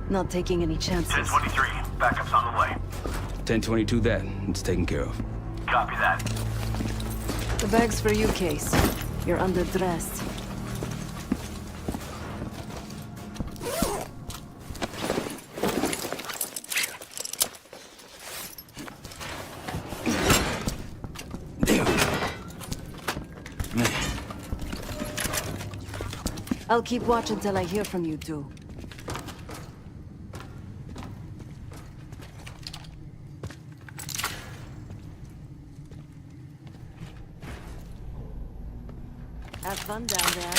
Not taking any chances. 10-23. Backup's on the way. 1022 that. It's taken care of. Copy that. The bag's for you, Case. You're underdressed. I'll keep watch until I hear from you two. Have fun down there.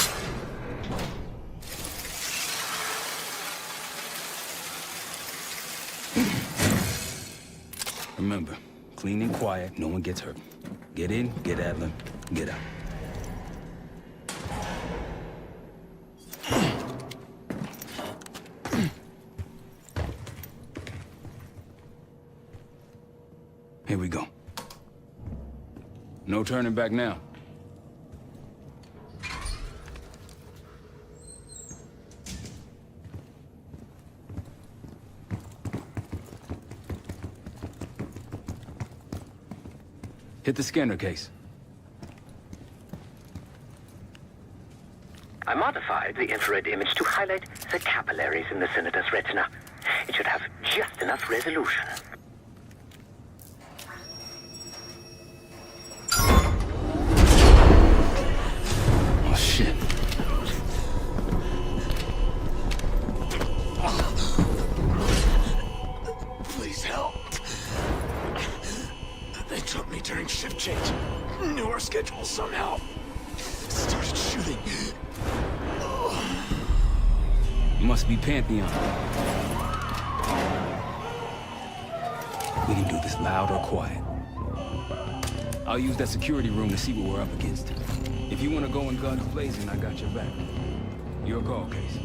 Remember, clean and quiet, no one gets hurt. Get in, get Adler, get out. Here we go. No turning back now. Hit the scanner case. I modified the infrared image to highlight the capillaries in the Senator's retina. It should have just enough resolution. Oh, shit. Please help. They took me during shift change. Knew our schedule somehow. Started shooting. Must be Pantheon. We can do this loud or quiet. I'll use that security room to see what we're up against. If you want to go in guns blazing, I got your back. Your call, Case.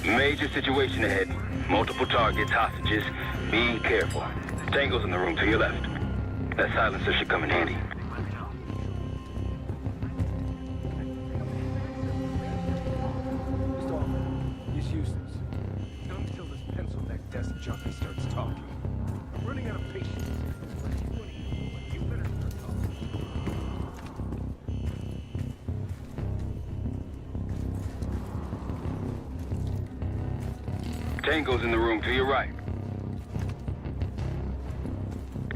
Major situation ahead. Multiple targets, hostages. Be careful. Tango's in the room to your left. That silencer should come in handy. He's useless. Not until this pencil-neck desk junkie starts talking. I'm running out of patience. You better start talking. Tango's in the room to your right.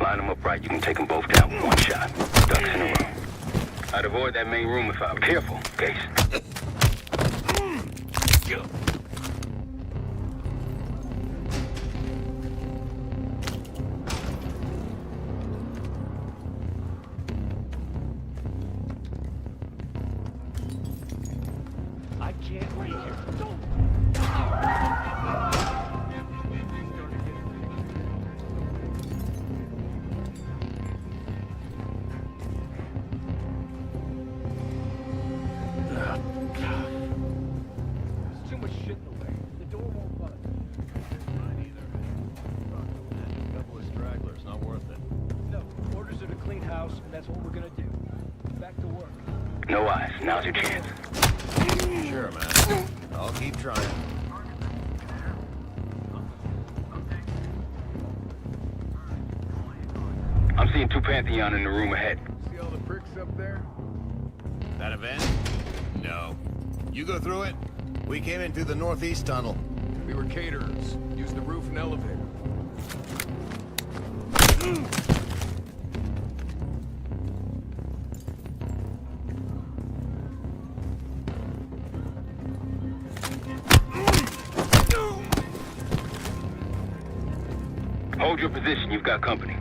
Line them up right, you can take them both down with one shot. Ducks in a row. I'd avoid that main room if I were careful, Case. I can't be here. Don't! There's too much shit in the way. The door won't budge. Mine either. Couple of stragglers, not worth it. No, orders are to clean house, and that's what we're gonna do. Back to work. No eyes, now's your chance. Sure, man. I'll keep trying. I'm seeing two Pantheon in the room ahead. See all the pricks up there? That event? No. You go through it. We came in through the northeast tunnel. We were caterers. Used the roof and elevator. Hold your position, you've got company.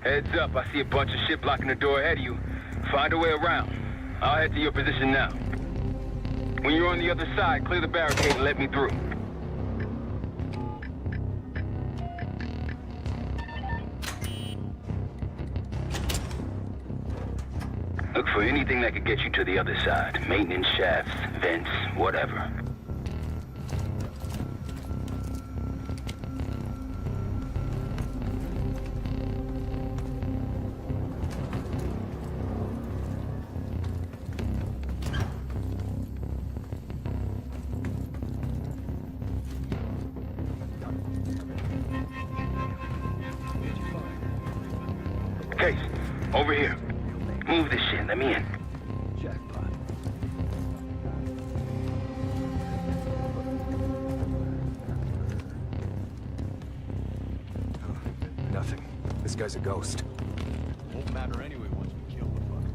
Heads up, I see a bunch of shit blocking the door ahead of you. Find a way around. I'll head to your position now. When you're on the other side, clear the barricade and let me through. Look for anything that could get you to the other side. Maintenance shafts, vents, whatever. Case, over here. Move this shit, let me in. Jackpot. Nothing. This guy's a ghost. Won't matter anyway once we kill the fucker.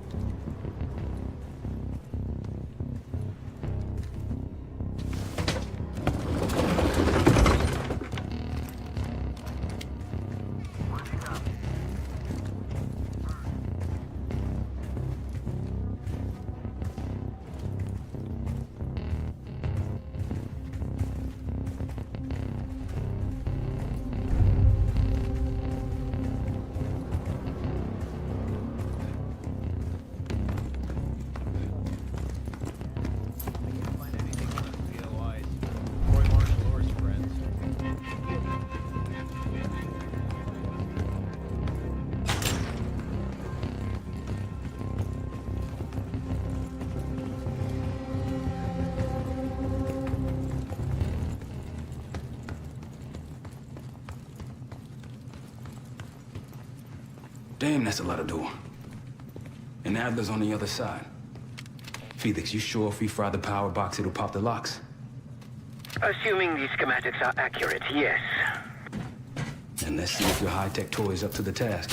Damn, that's a lot of door. And Adler's on the other side. Felix, you sure if we fry the power box, it'll pop the locks? Assuming these schematics are accurate, yes. And let's see if your high-tech toy is up to the task.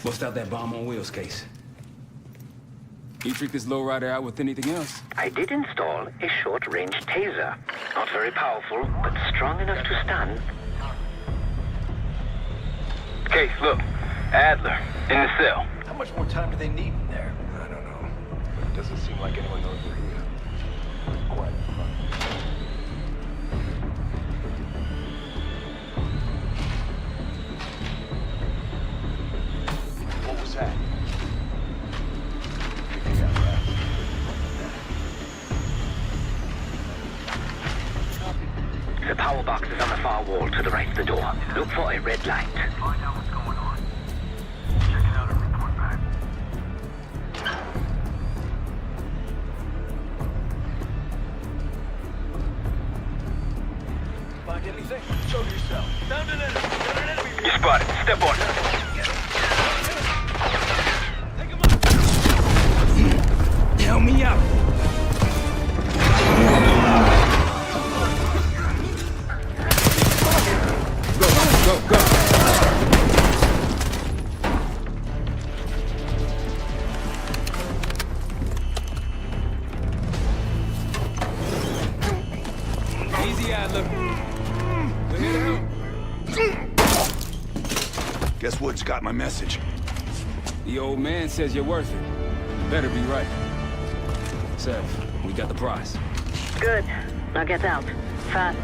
Bust out that bomb on wheels case. You trick this lowrider out with anything else? I did install a short-range taser. Not very powerful, but strong enough to stun. Case, look. Adler, in the cell. How much more time do they need in there? I don't know. It doesn't seem like anyone knows where he is. Quiet. What was that? The power box is on the far wall to the right of the door. Look for a red light. Find out what's going on. Check it out and report back. Find anything? Show yourself. Found an enemy. Got an enemy. You spotted. Step on it. Help me out! Go, go! Easy, Adler. We're here to help. Guess Woods got my message. The old man says you're worth it. Better be right. Sev, we got the prize. Good. Now get out. Fast.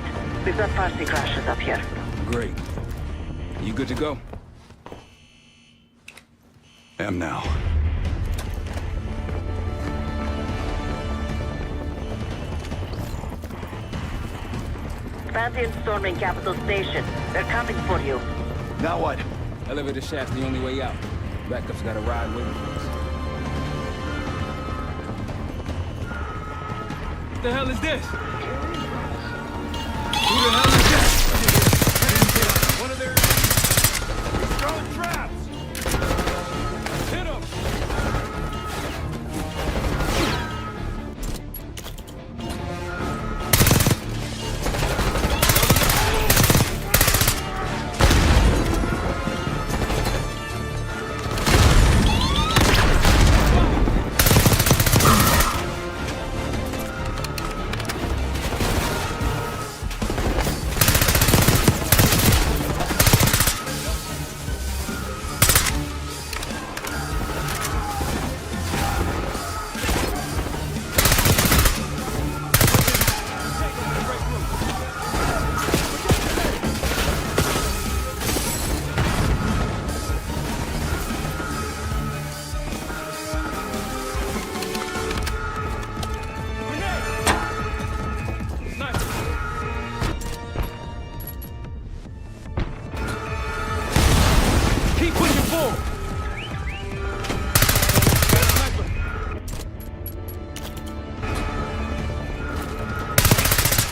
We've got party crashes up here. Great. You good to go? Am now. Pantheon storming Capital Station. They're coming for you. Now what? Elevator shaft's the only way out. Backup's got a ride waiting for us. What the hell is this? Who the hell is this? One of their... He's throwing traps! Hit him!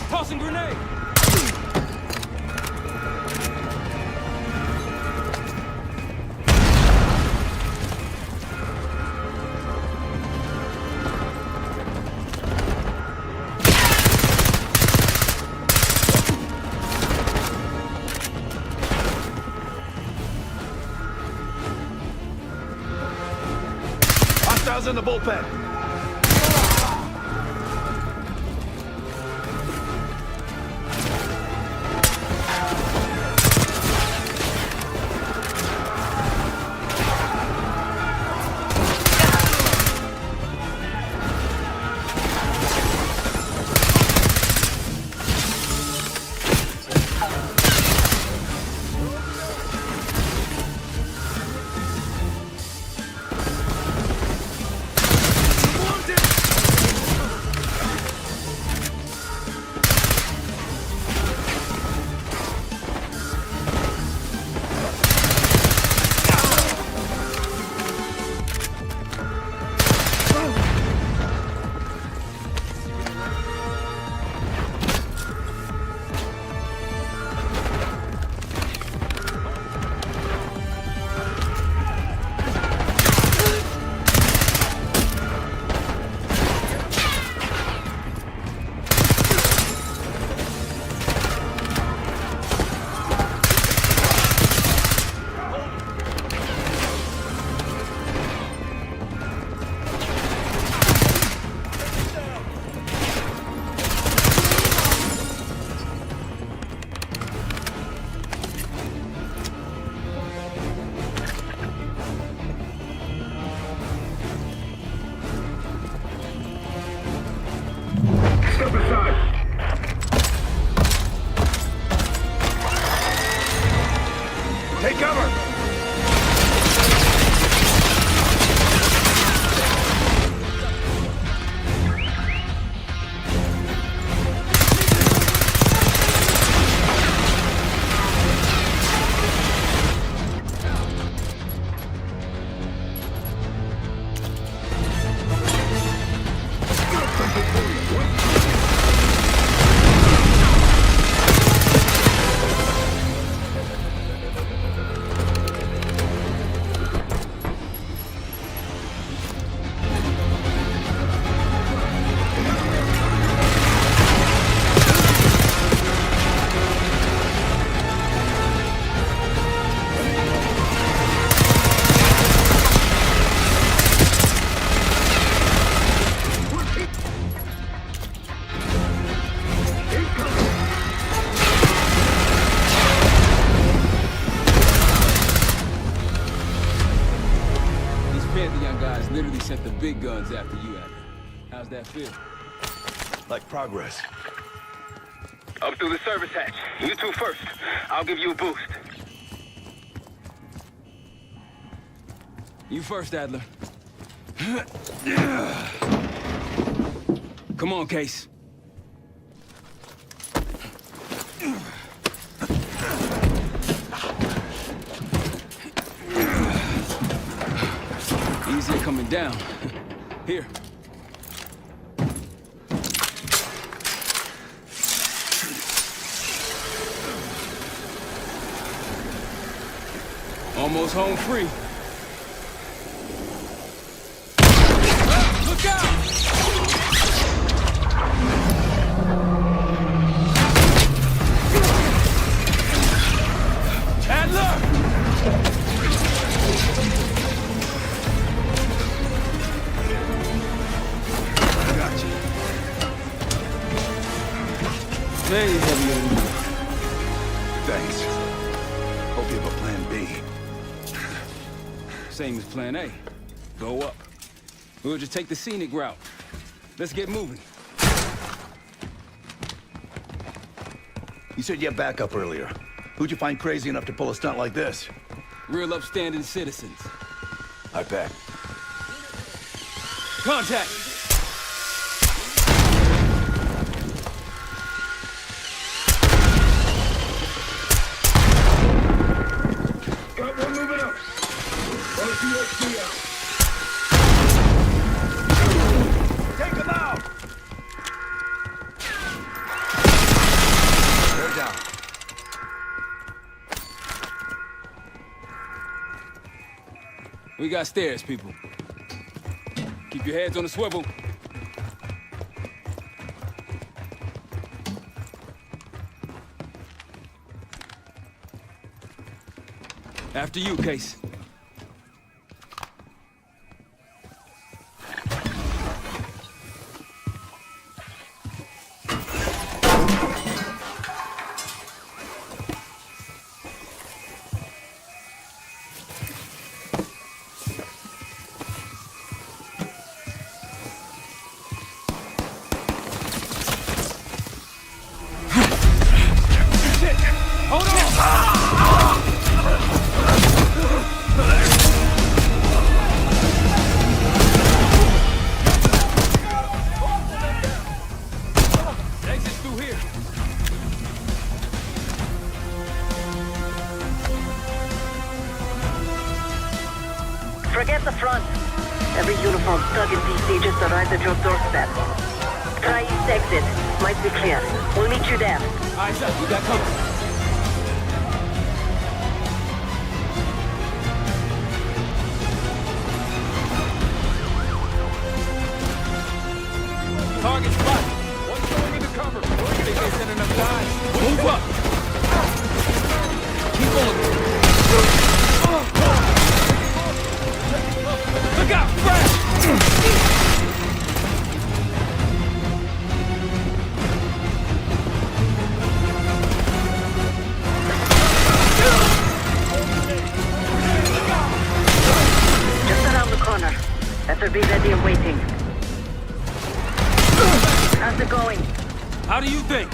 Tossing grenade! Hostiles in the bullpen. the young guys literally sent the big guns after you, Adler. How's that feel? Like progress. Up through the service hatch. You two first. I'll give you a boost. You first, Adler. Come on, Case. Easier coming down. Here. Almost home free. Look out! Adler! I got you. Maybe heavier than you. Thanks. Hope you have a plan B. Same as plan A. Go up. We'll just take the scenic route. Let's get moving. You said you had backup earlier. Who'd you find crazy enough to pull a stunt like this? Real upstanding citizens. I bet. Contact! Got one moving up. RCXD out. Take him out! They're down. We got stairs, people. Keep your heads on the swivel. After you, Case. Forget the front. Every uniform stuck in DC just arrived at your doorstep. Try east exit. Might be clear. We'll meet you there. Eyes up, we got cover. Target spotted. One's going into cover. I think they sent enough guys. Move up. Keep on. Look out, Fred! Just around the corner. Better be ready and waiting. How's it going? How do you think?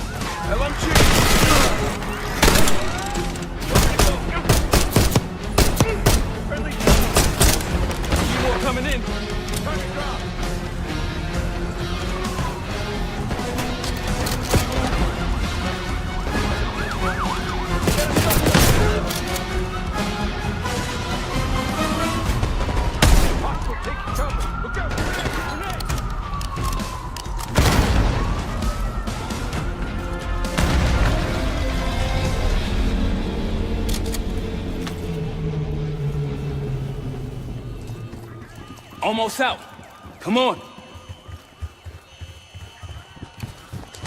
More coming in. Almost out. Come on.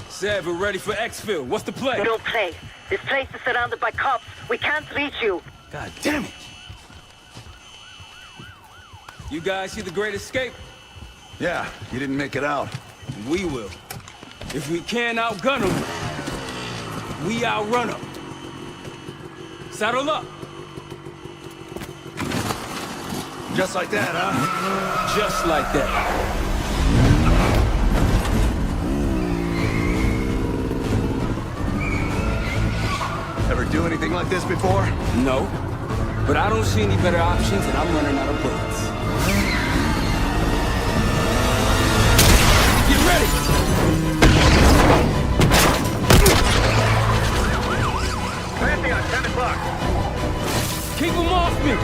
Said we're ready for exfil. What's the play? No play. This place is surrounded by cops. We can't reach you. God damn it. You guys see the Great Escape? Yeah, you didn't make it out. We will. If we can't outgun them, we outrun them. Saddle up. Just like that, huh? Just like that. Ever do anything like this before? No. But I don't see any better options, and I'm running out of bullets. Get ready! Pantheon, 10 o'clock. Keep them off me!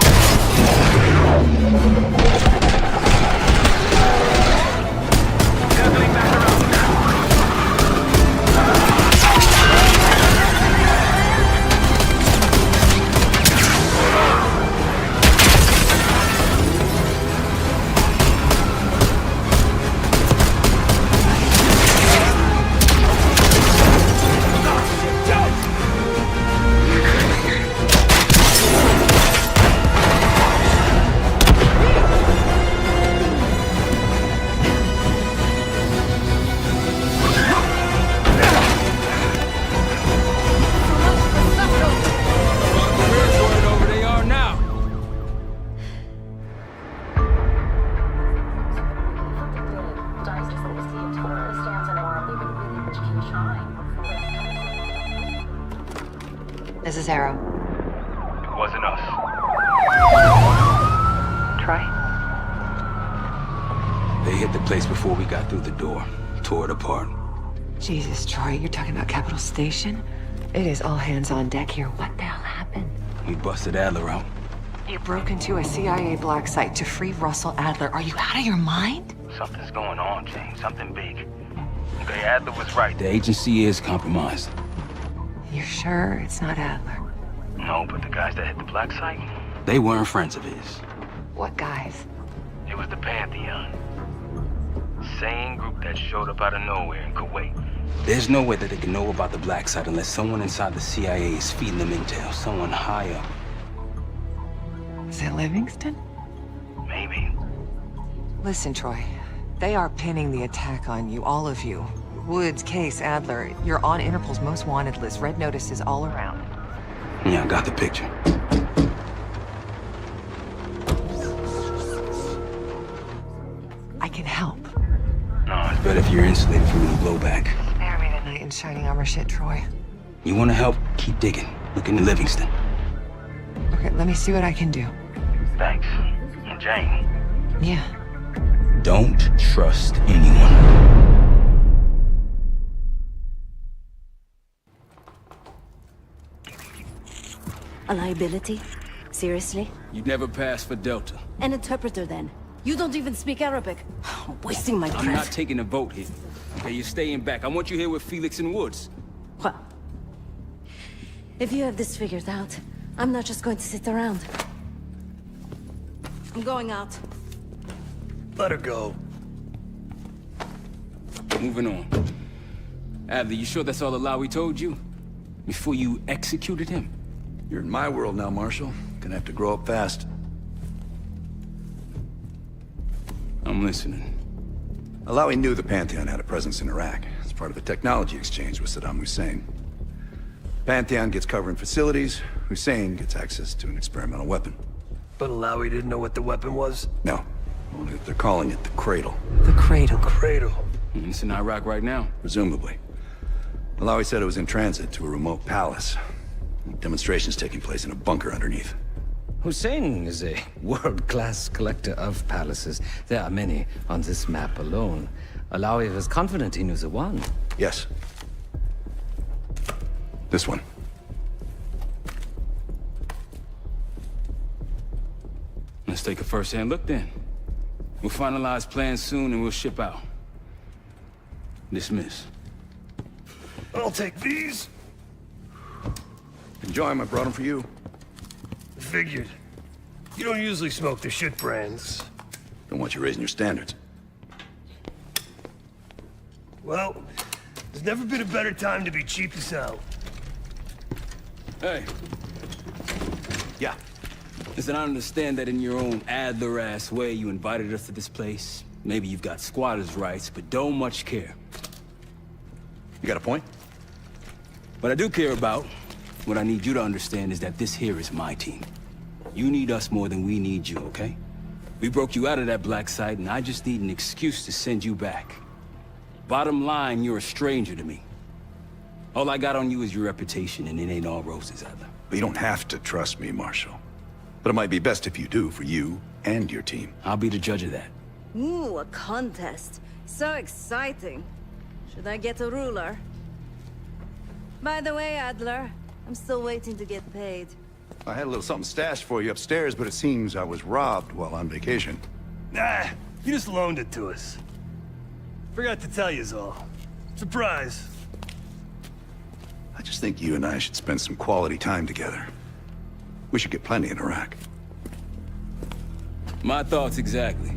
Circling back around. This is Arrow. It wasn't us. Troy? They hit the place before we got through the door. Tore it apart. Jesus, Troy, you're talking about Capital Station? It is all hands on deck here. What the hell happened? We busted Adler out. You broke into a CIA black site to free Russell Adler. Are you out of your mind? Something's going on, James. Something big. Okay, Adler was right. The agency is compromised. You're sure it's not Adler? No, but the guys that hit the black site? They weren't friends of his. What guys? It was the Pantheon. Same group that showed up out of nowhere in Kuwait. There's no way that they can know about the black site unless someone inside the CIA is feeding them intel. Someone high up. Is it Livingston? Maybe. Listen, Troy. They are pinning the attack on you, all of you. Woods, Case, Adler. You're on Interpol's most wanted list. Red notices all around. Yeah, I got the picture. I can help. No, it's better if you're insulated from any blowback. Spare me the knight in shining armor shit, Troy. You want to help? Keep digging. Look into Livingston. Okay, let me see what I can do. Thanks. And Jane. Yeah. Don't trust anyone. A liability? Seriously? You'd never pass for Delta. An interpreter then? You don't even speak Arabic. Wasting my breath. I'm not taking a vote here. Okay, you're staying back. I want you here with Felix and Woods. Well, if you have this figured out, I'm not just going to sit around. I'm going out. Let her go. Moving on. Adler, you sure that's all the lie we told you? Before you executed him? You're in my world now, Marshal. Gonna have to grow up fast. I'm listening. Alawi knew the Pantheon had a presence in Iraq as part of a technology exchange with Saddam Hussein. Pantheon gets cover in facilities, Hussein gets access to an experimental weapon. But Alawi didn't know what the weapon was? No, only that they're calling it the Cradle. The Cradle. Cradle. It's in Iraq right now. Presumably. Alawi said it was in transit to a remote palace. Demonstrations taking place in a bunker underneath. Hussein is a world-class collector of palaces. There are many on this map alone. Alawi was confident he knew the one. Yes. This one. Let's take a first-hand look then. We'll finalize plans soon and we'll ship out. Dismiss. I'll take these. Enjoy them, I brought them for you. Figured. You don't usually smoke the shit brands. Don't want you raising your standards. Well, there's never been a better time to be cheap as hell. Hey. Yeah. Listen, I understand that in your own Adler-ass way you invited us to this place. Maybe you've got squatters' rights, but don't much care. You got a point? What I do care about, what I need you to understand is that this here is my team. You need us more than we need you, okay? We broke you out of that black site, and I just need an excuse to send you back. Bottom line, you're a stranger to me. All I got on you is your reputation, and it ain't all roses, Adler. But you don't have to trust me, Marshal. But it might be best if you do, for you and your team. I'll be the judge of that. Ooh, a contest. So exciting. Should I get a ruler? By the way, Adler, I'm still waiting to get paid. I had a little something stashed for you upstairs, but it seems I was robbed while on vacation. Nah, you just loaned it to us. Forgot to tell yous all. Surprise. I just think you and I should spend some quality time together. We should get plenty in Iraq. My thoughts exactly.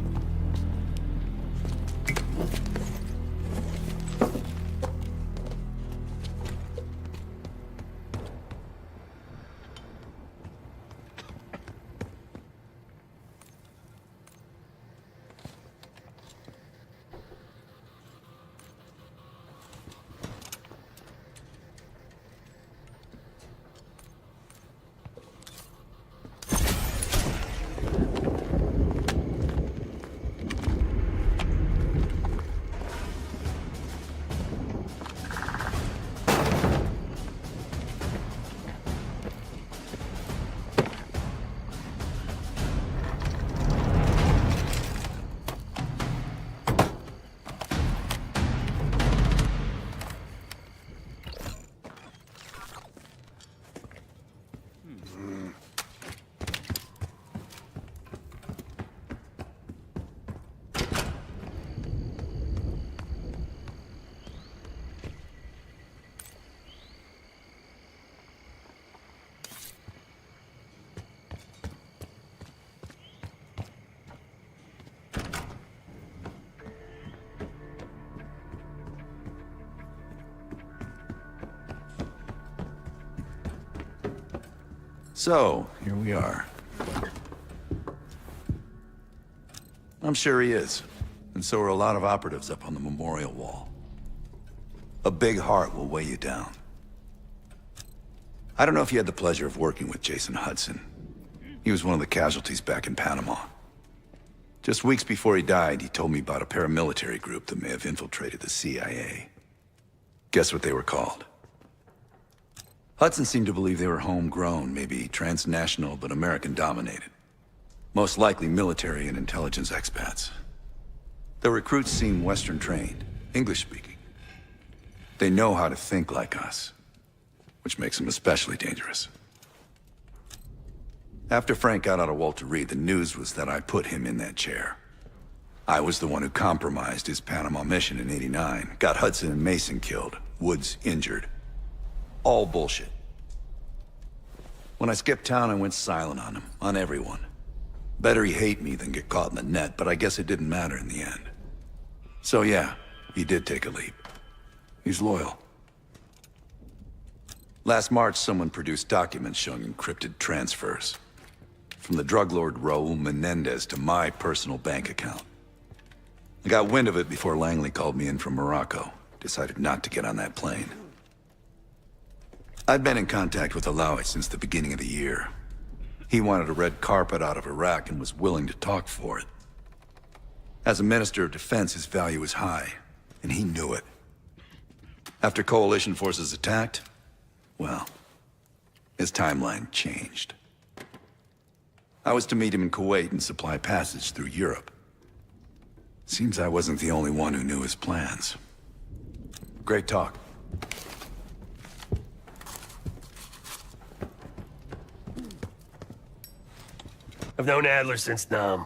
So, here we are. I'm sure he is. And so are a lot of operatives up on the memorial wall. A big heart will weigh you down. I don't know if you had the pleasure of working with Jason Hudson. He was one of the casualties back in Panama. Just weeks before he died, he told me about a paramilitary group that may have infiltrated the CIA. Guess what they were called? Hudson seemed to believe they were homegrown, maybe transnational, but American-dominated. Most likely military and intelligence expats. The recruits seem Western-trained, English-speaking. They know how to think like us, which makes them especially dangerous. After Frank got out of Walter Reed, the news was that I put him in that chair. I was the one who compromised his Panama mission in '89, got Hudson and Mason killed, Woods injured. All bullshit. When I skipped town, I went silent on him, on everyone. Better he hate me than get caught in the net, but I guess it didn't matter in the end. So yeah, he did take a leap. He's loyal. Last March, someone produced documents showing encrypted transfers. From the drug lord Raul Menendez to my personal bank account. I got wind of it before Langley called me in from Morocco. Decided not to get on that plane. I'd been in contact with Alawi since the beginning of the year. He wanted a red carpet out of Iraq and was willing to talk for it. As a Minister of Defense, his value was high, and he knew it. After coalition forces attacked, well, his timeline changed. I was to meet him in Kuwait and supply passage through Europe. Seems I wasn't the only one who knew his plans. Great talk. I've known Adler since Nam.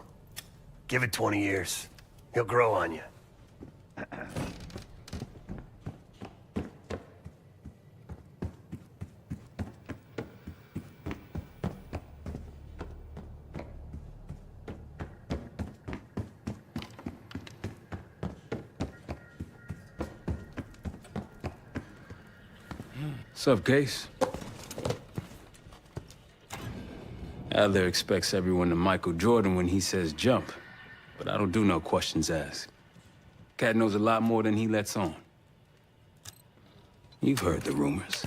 Give it 20 years. He'll grow on you. Sup, Case? Adler expects everyone to Michael Jordan when he says jump, but I don't do no questions asked. Cat knows a lot more than he lets on. You've heard the rumors.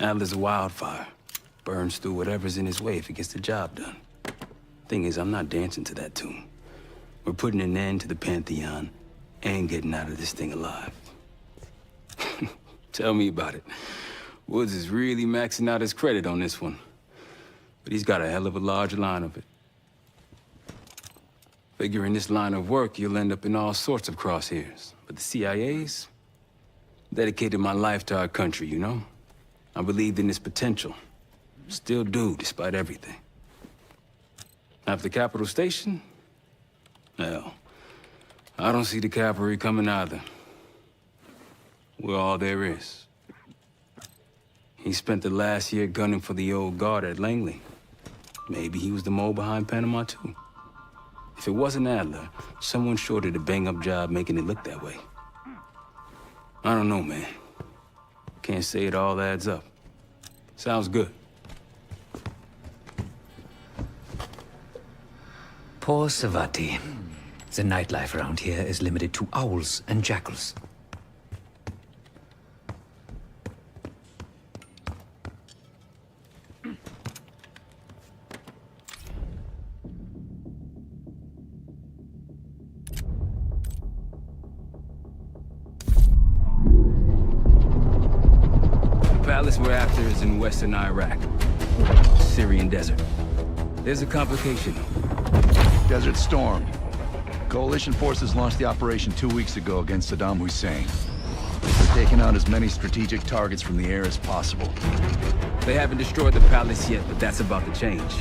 Adler's a wildfire. Burns through whatever's in his way if he gets the job done. Thing is, I'm not dancing to that tune. We're putting an end to the Pantheon and getting out of this thing alive. Tell me about it. Woods is really maxing out his credit on this one. But he's got a hell of a large line of it. Figure in this line of work, you'll end up in all sorts of crosshairs. But the CIA's dedicated my life to our country, you know? I believed in its potential. Still do, despite everything. After Capital Station? Well, I don't see the cavalry coming either. We're all there is. He spent the last year gunning for the old guard at Langley. Maybe he was the mole behind Panama, too. If it wasn't Adler, someone sure did a bang-up job making it look that way. I don't know, man. Can't say it all adds up. Sounds good. Poor Savati. The nightlife around here is limited to owls and jackals. The palace we're after is in western Iraq, Syrian desert. There's a complication, though. Desert Storm. Coalition forces launched the operation 2 weeks ago against Saddam Hussein. They're taking out as many strategic targets from the air as possible. They haven't destroyed the palace yet, but that's about to change.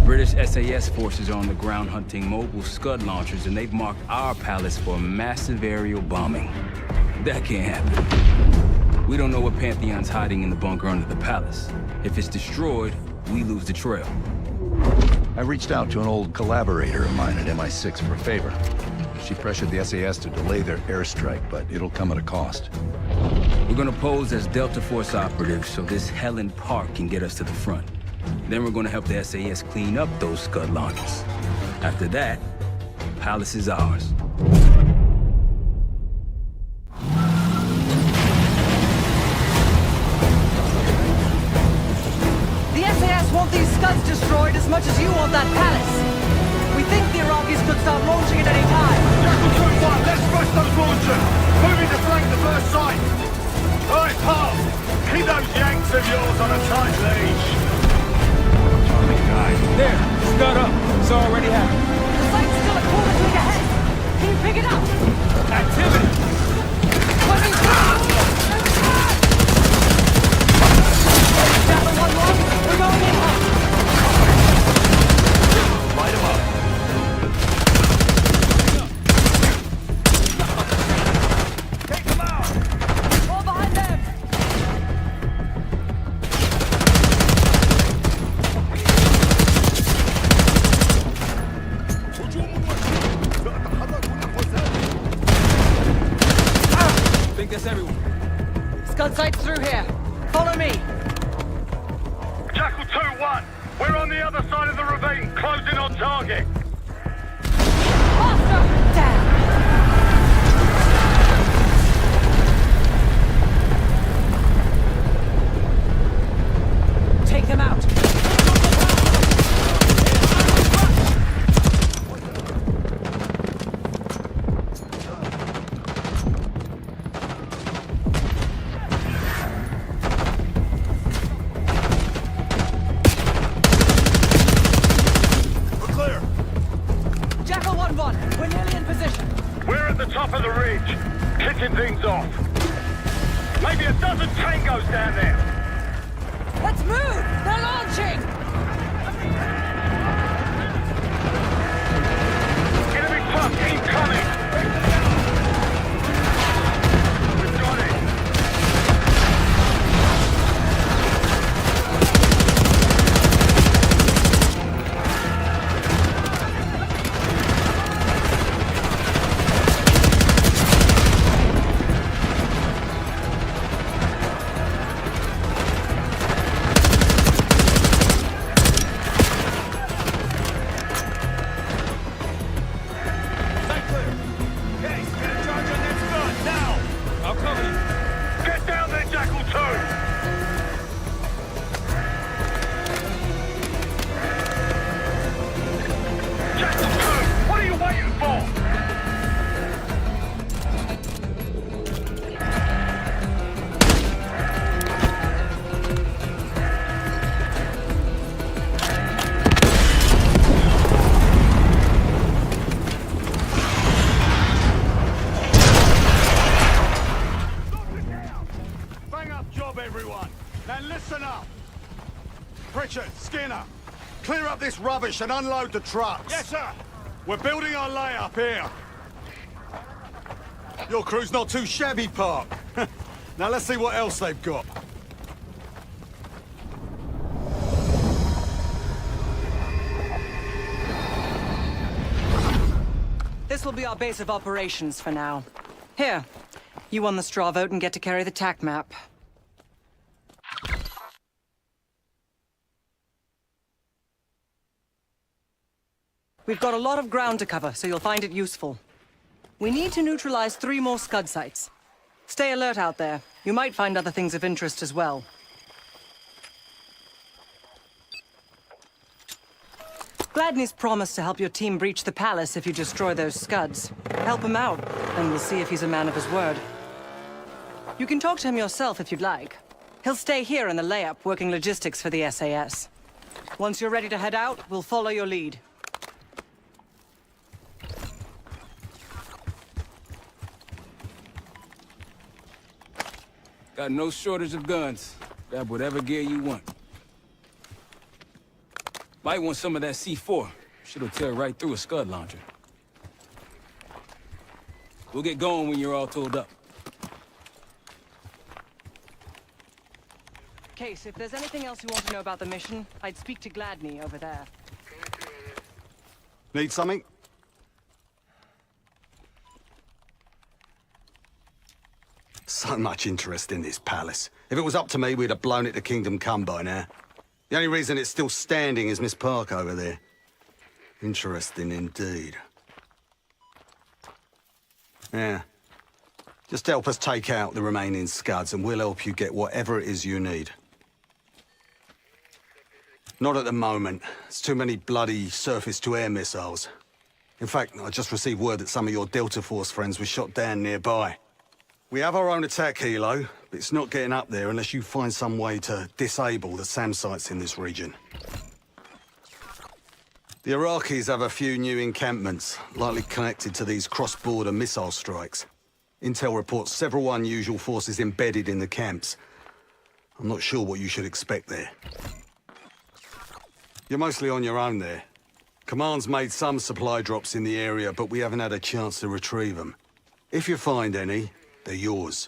British SAS forces are on the ground hunting mobile Scud launchers, and they've marked our palace for massive aerial bombing. That can't happen. We don't know what Pantheon's hiding in the bunker under the palace. If it's destroyed, we lose the trail. I reached out to an old collaborator of mine at MI6 for a favor. She pressured the SAS to delay their airstrike, but it'll come at a cost. We're gonna pose as Delta Force operatives so this Helen Park can get us to the front. Then we're gonna help the SAS clean up those Scud launchers. After that, Palace is ours. The SAS want these Scuds destroyed as much as you want that palace. We think the Iraqis could start launching at any time. Jackal 2-1, let's rush those launchers! Moving to flank the first site! Alright, Paul, keep those Yanks of yours on a tight leash. There, Scud up. It's already happened. The site's still a quarter click ahead. Can you pick it up? Activity! Jackal 1-1, we're going in hot. Light 'em up. Take them out! All behind them! I think that's everyone. Scud site's through here. Follow me. Jackal 2-1, we're on the other side of the ravine, closing on target. Faster! Down! Take them out! We're clear. Jackal 1-1, we're nearly in position. We're at the top of the ridge, kicking things off. Maybe a dozen tangos down there. Let's move! They're launching! Enemy truck incoming! We've got it! this rubbish and unload the trucks. Yes, sir. We're building our layup here. Your crew's not too shabby, Park. Now let's see what else they've got. This will be our base of operations for now. Here, you won the straw vote and get to carry the TAC map. We've got a lot of ground to cover, so you'll find it useful. We need to neutralize 3 more Scud sites. Stay alert out there. You might find other things of interest as well. Gladney's promised to help your team breach the palace if you destroy those Scuds. Help him out, and we'll see if he's a man of his word. You can talk to him yourself if you'd like. He'll stay here in the layup, working logistics for the SAS. Once you're ready to head out, we'll follow your lead. Got no shortage of guns. Grab whatever gear you want. Might want some of that C4. Shit'll tear right through a Scud launcher. We'll get going when you're all tooled up. Case, if there's anything else you want to know about the mission, I'd speak to Gladney over there. Need something? So much interest in this palace. If it was up to me, we'd have blown it to Kingdom Come by now. The only reason it's still standing is Miss Park over there. Interesting indeed. Yeah. Just help us take out the remaining Scuds and we'll help you get whatever it is you need. Not at the moment. It's too many bloody surface-to-air missiles. In fact, I just received word that some of your Delta Force friends were shot down nearby. We have our own attack helo, but it's not getting up there unless you find some way to disable the SAM sites in this region. The Iraqis have a few new encampments, likely connected to these cross-border missile strikes. Intel reports several unusual forces embedded in the camps. I'm not sure what you should expect there. You're mostly on your own there. Command's made some supply drops in the area, but we haven't had a chance to retrieve them. If you find any, they're yours.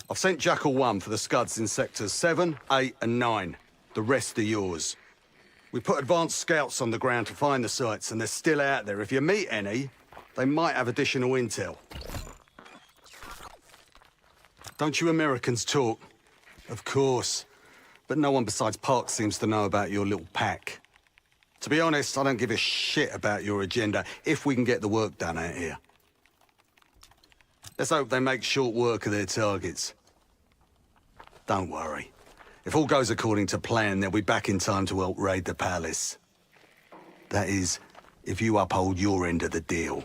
I've sent Jackal 1 for the Scuds in sectors 7, 8, and 9. The rest are yours. We put advanced scouts on the ground to find the sites, and they're still out there. If you meet any, they might have additional intel. Don't you Americans talk? Of course. But no one besides Park seems to know about your little pack. To be honest, I don't give a shit about your agenda if we can get the work done out here. Let's hope they make short work of their targets. Don't worry. If all goes according to plan, they'll be back in time to help raid the palace. That is, if you uphold your end of the deal.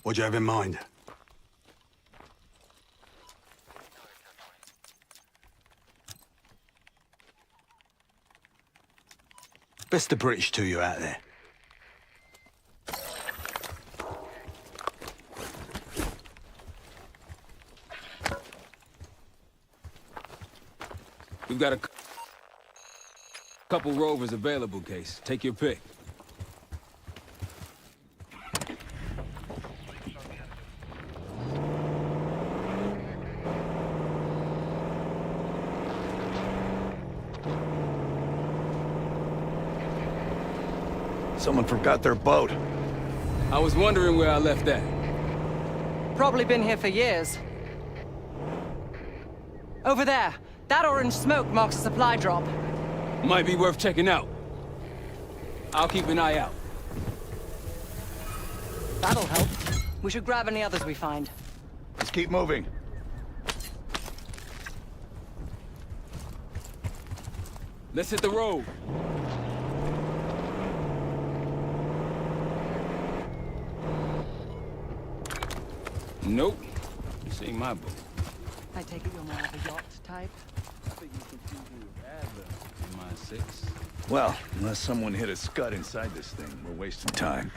What do you have in mind? Best of British to you out there. We've got a couple rovers available, Case. Take your pick. Someone forgot their boat. I was wondering where I left that. Probably been here for years. Over there. That orange smoke marks a supply drop. Might be worth checking out. I'll keep an eye out. That'll help. We should grab any others we find. Let's keep moving. Let's hit the road. Nope. This ain't my boat. I take it you're more of a yacht type? I think you confused me with Adler in my 6. Well, unless someone hit a Scud inside this thing, we're wasting time.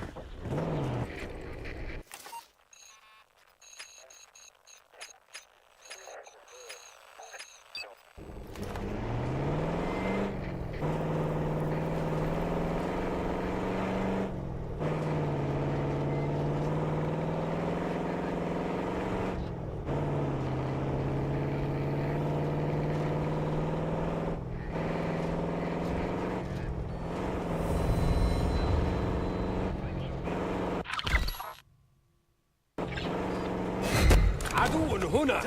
هنا.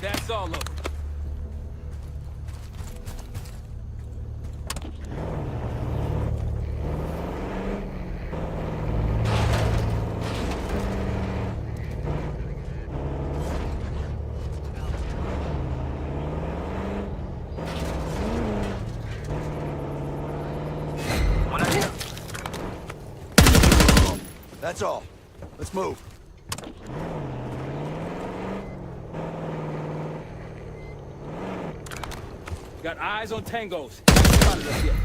That's all of them. That's all. Let's move. Got eyes on tangos. Spotted us yet.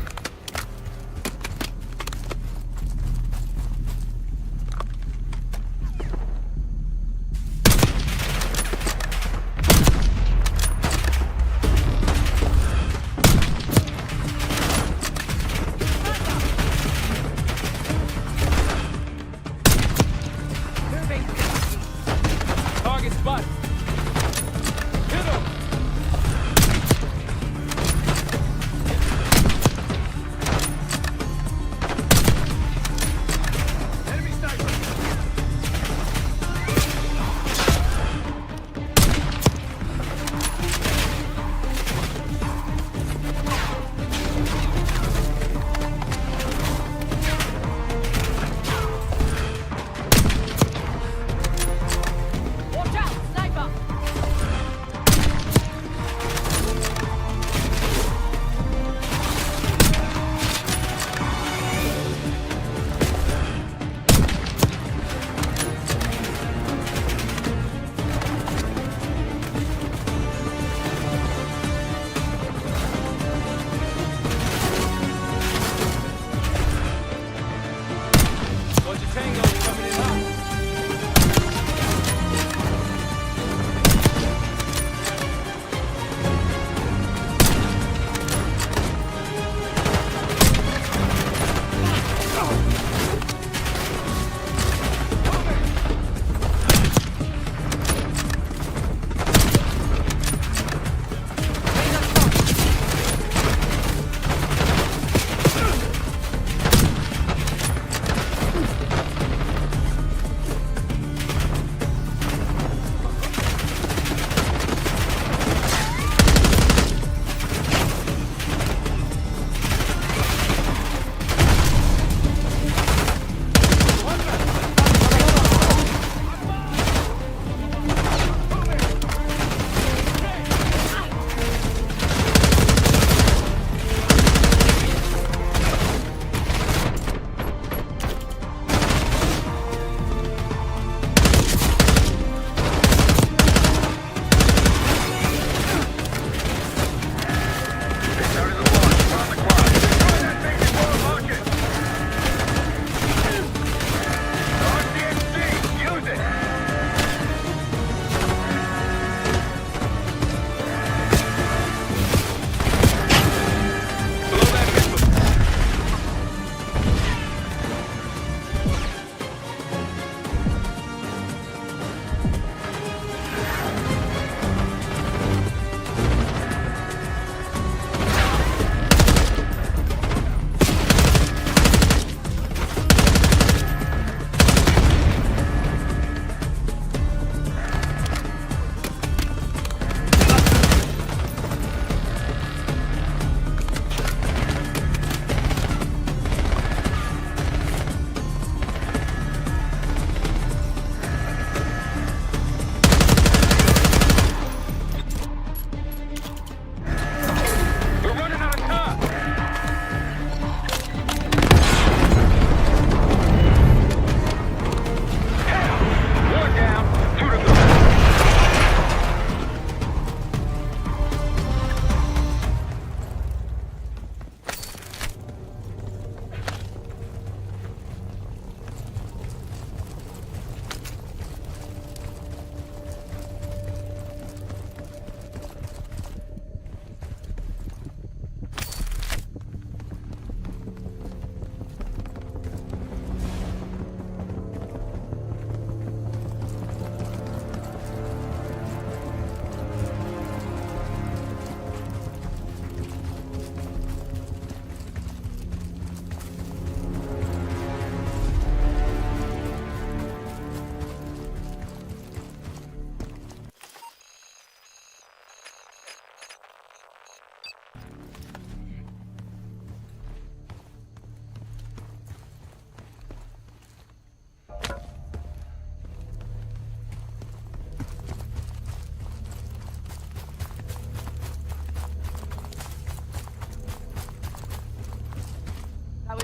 Target spotted. Hit him!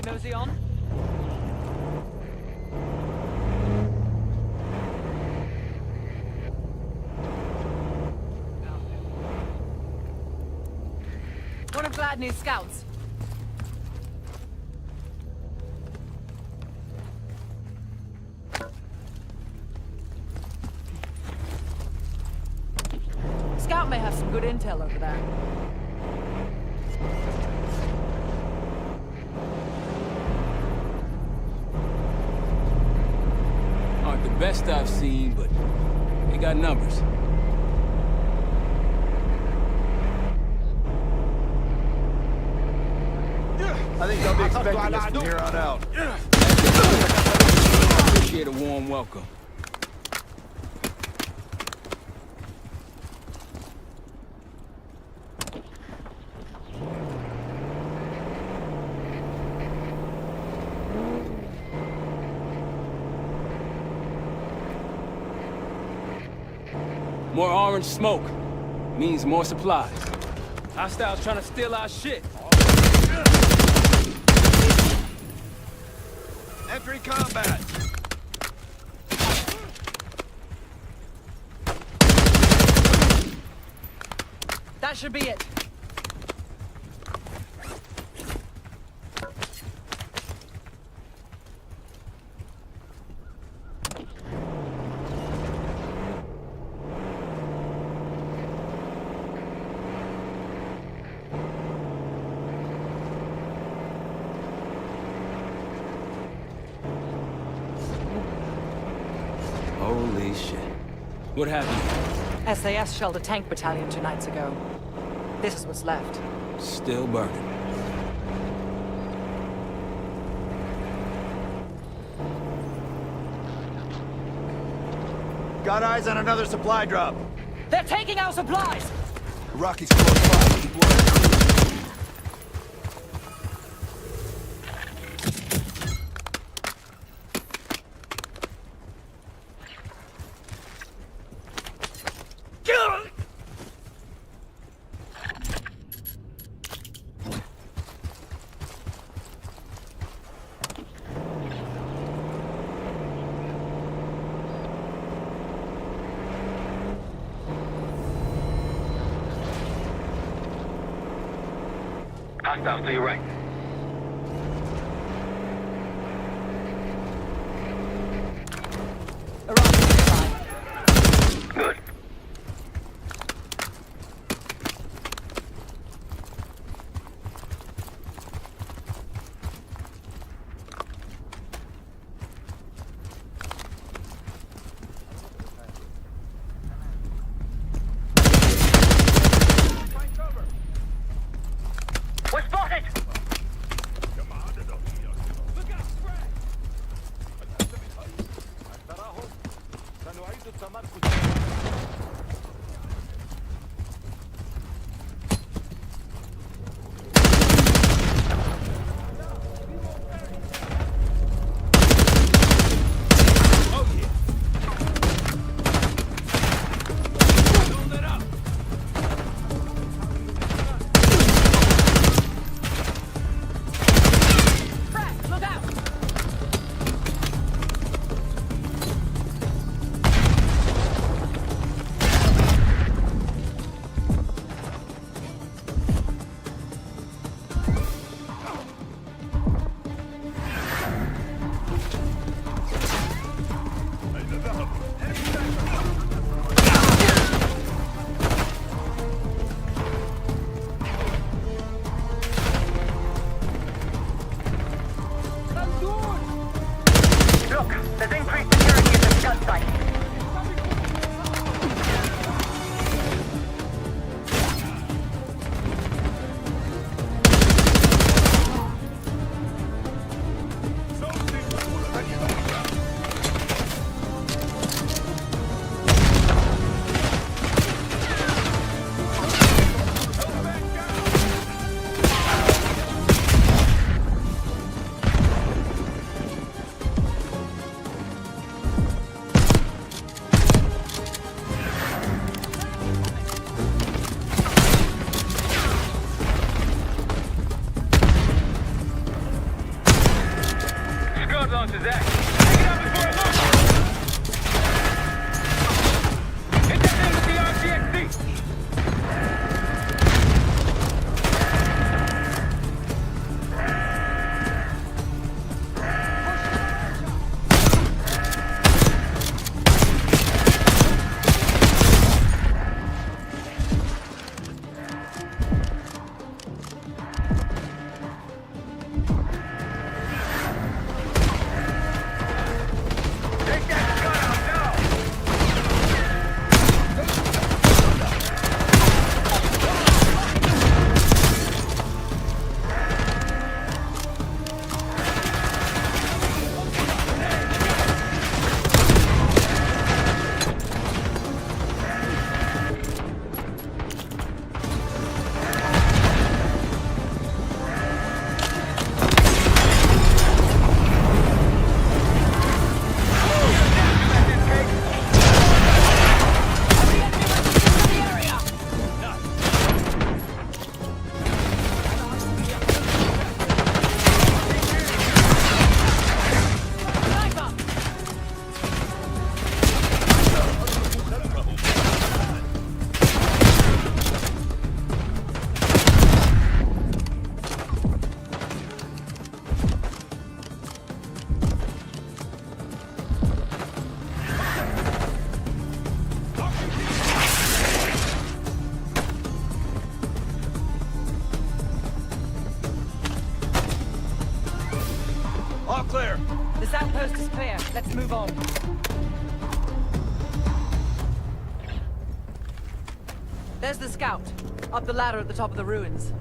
we mosey on? One of Gladney's scouts. Scout may have some good intel over there. Aren't the best I've seen, but they got numbers. I think they'll be expecting us from here on out. Appreciate a warm welcome. More orange smoke means more supplies. Hostiles trying to steal our shit. Entry combat. That should be it. Holy shit. What happened? SAS shelled a tank battalion 2 nights ago. This is what's left. Still burning. Got eyes on another supply drop. They're taking our supplies! Rocky's close by. Keep working. Hostiles to your right. Good. We're spotted! clear. This outpost is clear. Let's move on. There's the scout. Up the ladder at the top of the ruins.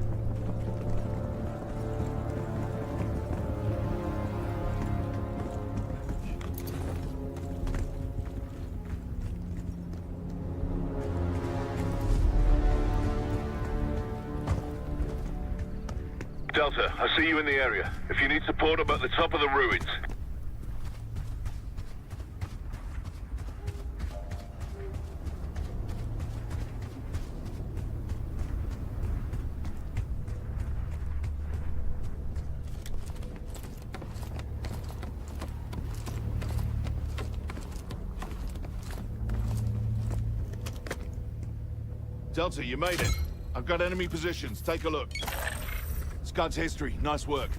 Delta, I see you in the area. If you need support, I'm at the top of the ruins. Delta, you made it. I've got enemy positions. Take a look. Scud's history. Nice work.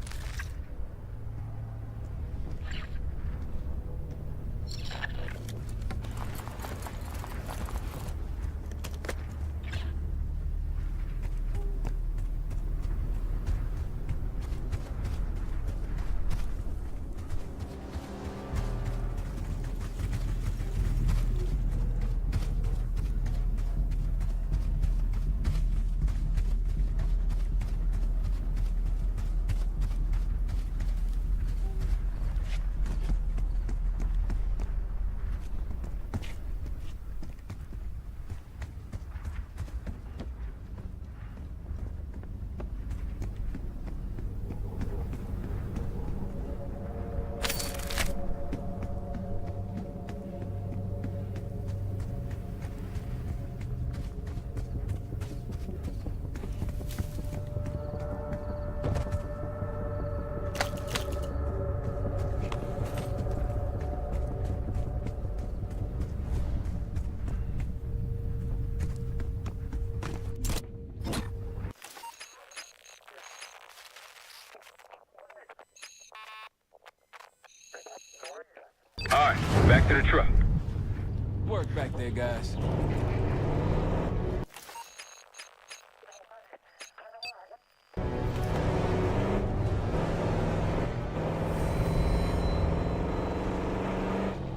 All right, back to the truck. Work back there, guys.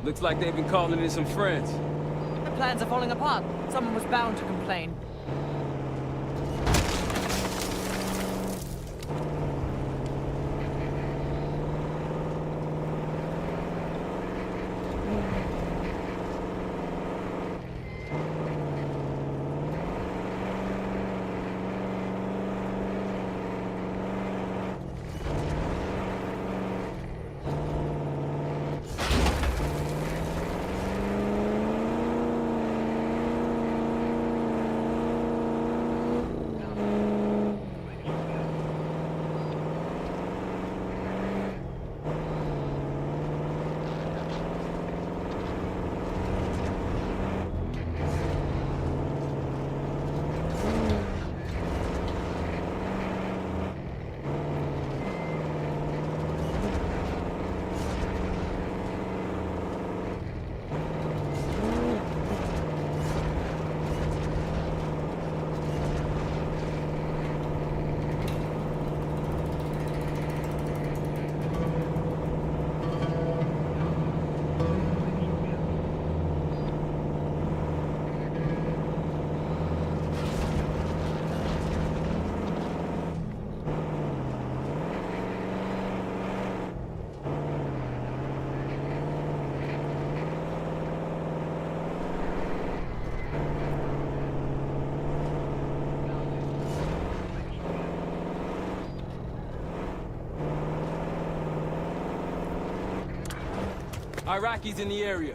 Looks like they've been calling in some friends. The plans are falling apart. Someone was bound to complain. Iraqis in the area.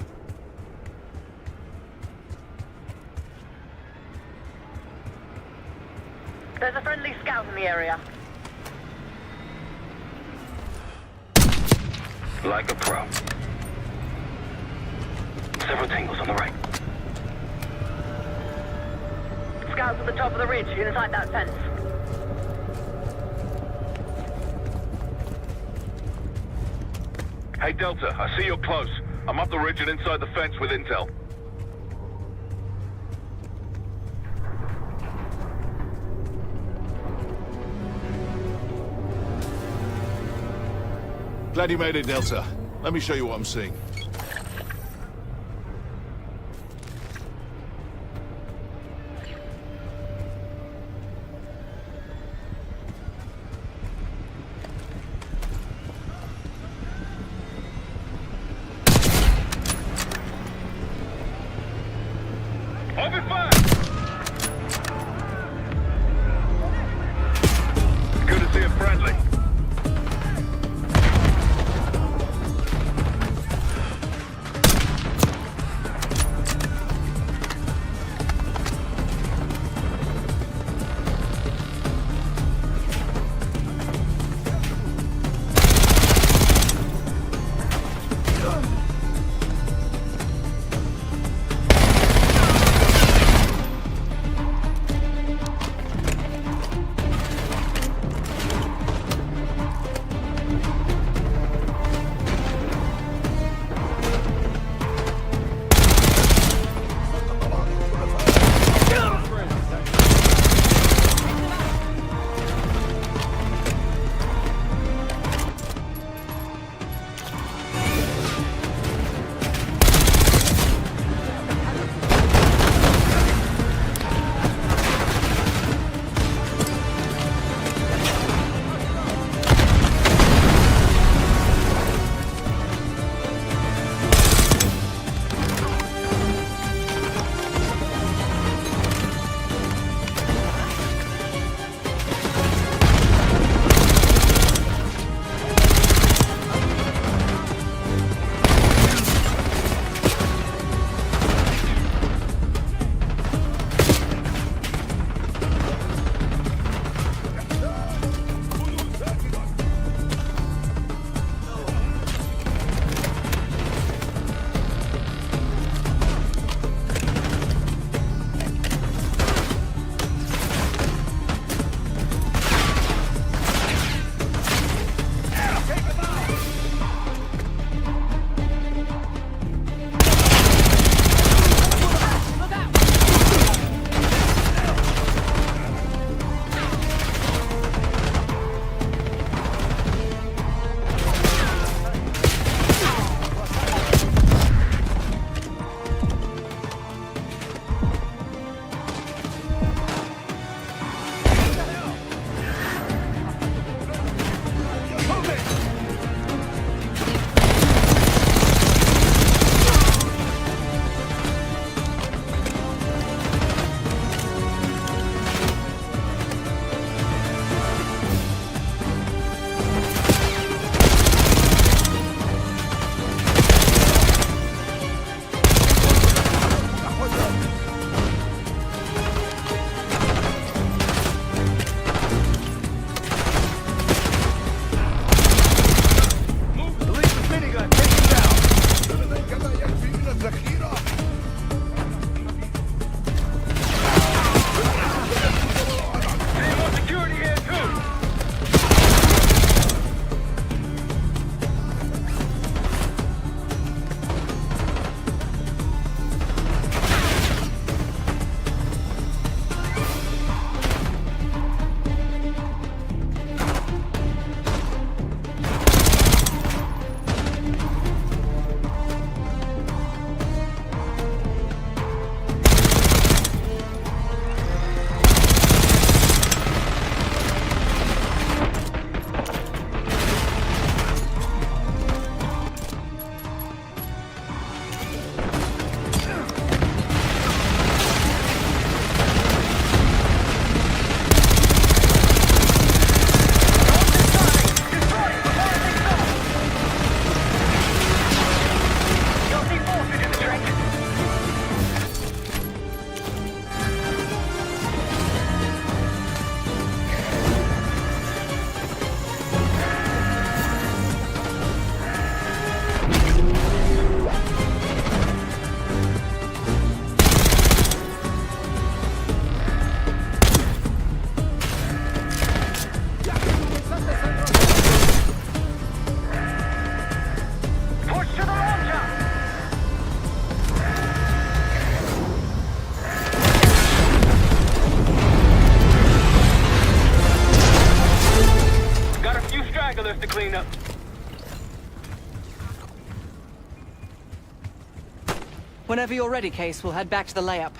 There's a friendly scout in the area. Like a pro. Several tangles on the right. Scouts at the top of the ridge, inside that fence. Hey, Delta, I see you're close. I'm up the ridge and inside the fence with intel. Glad you made it, Delta. Let me show you what I'm seeing. Open fire! Good to see a friendly. Whenever you're ready, Case, we'll head back to the layup.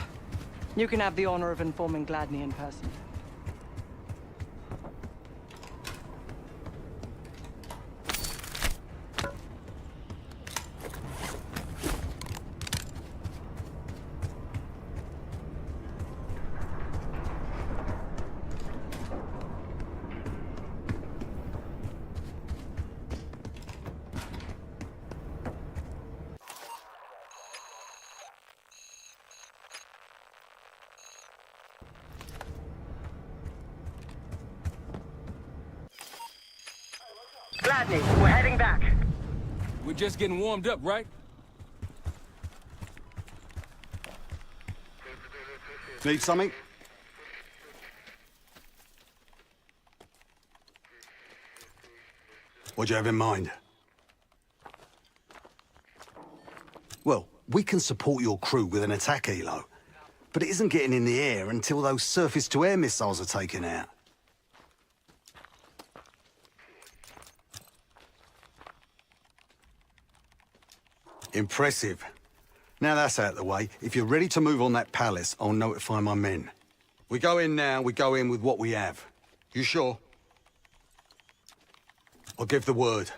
You can have the honor of informing Gladney in person. Gladney, we're heading back. We're just getting warmed up, right? Need something? What do you have in mind? Well, we can support your crew with an attack helo, but it isn't getting in the air until those surface-to-air missiles are taken out. Impressive. Now that's out of the way, if you're ready to move on that palace, I'll notify my men. We go in now, we go in with what we have. You sure? I'll give the word.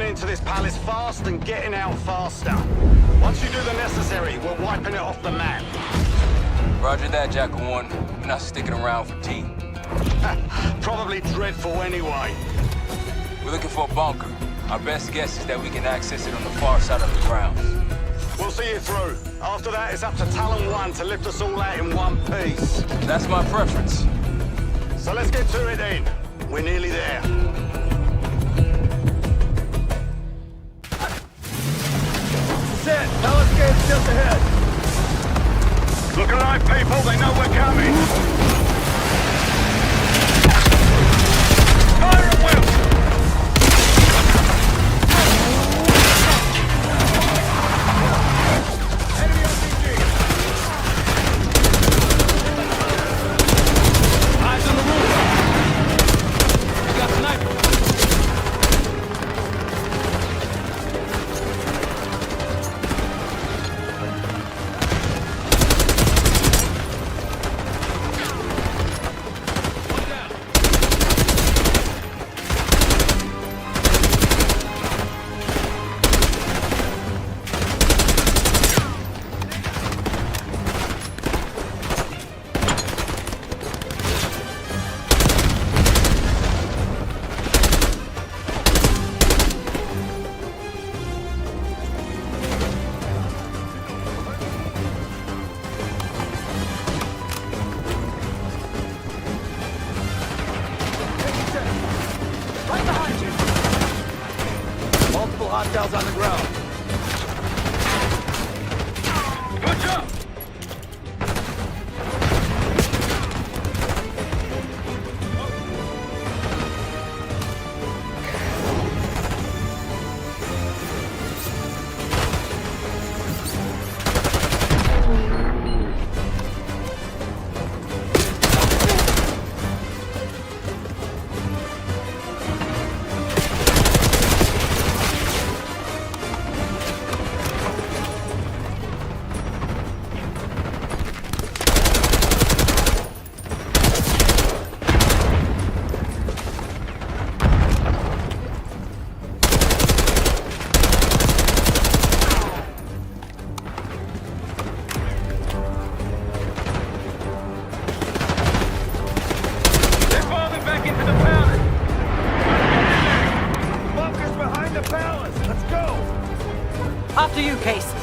Into this palace fast and getting out faster. Once you do the necessary, we're wiping it off the map. Roger that, Jackal 1. We're not sticking around for tea. Probably dreadful anyway. We're looking for a bunker. Our best guess is that we can access it on the far side of the grounds. We'll see you through. After that, it's up to Talon 1 to lift us all out in one piece. That's my preference. So let's get to it then. We're nearly there. Palace gate's just ahead. Look alive, people. They know we're coming. Fire at will. Enemy RPG. Eyes on the roof. We got sniper. Hostiles on the ground. Push up. After you, Case.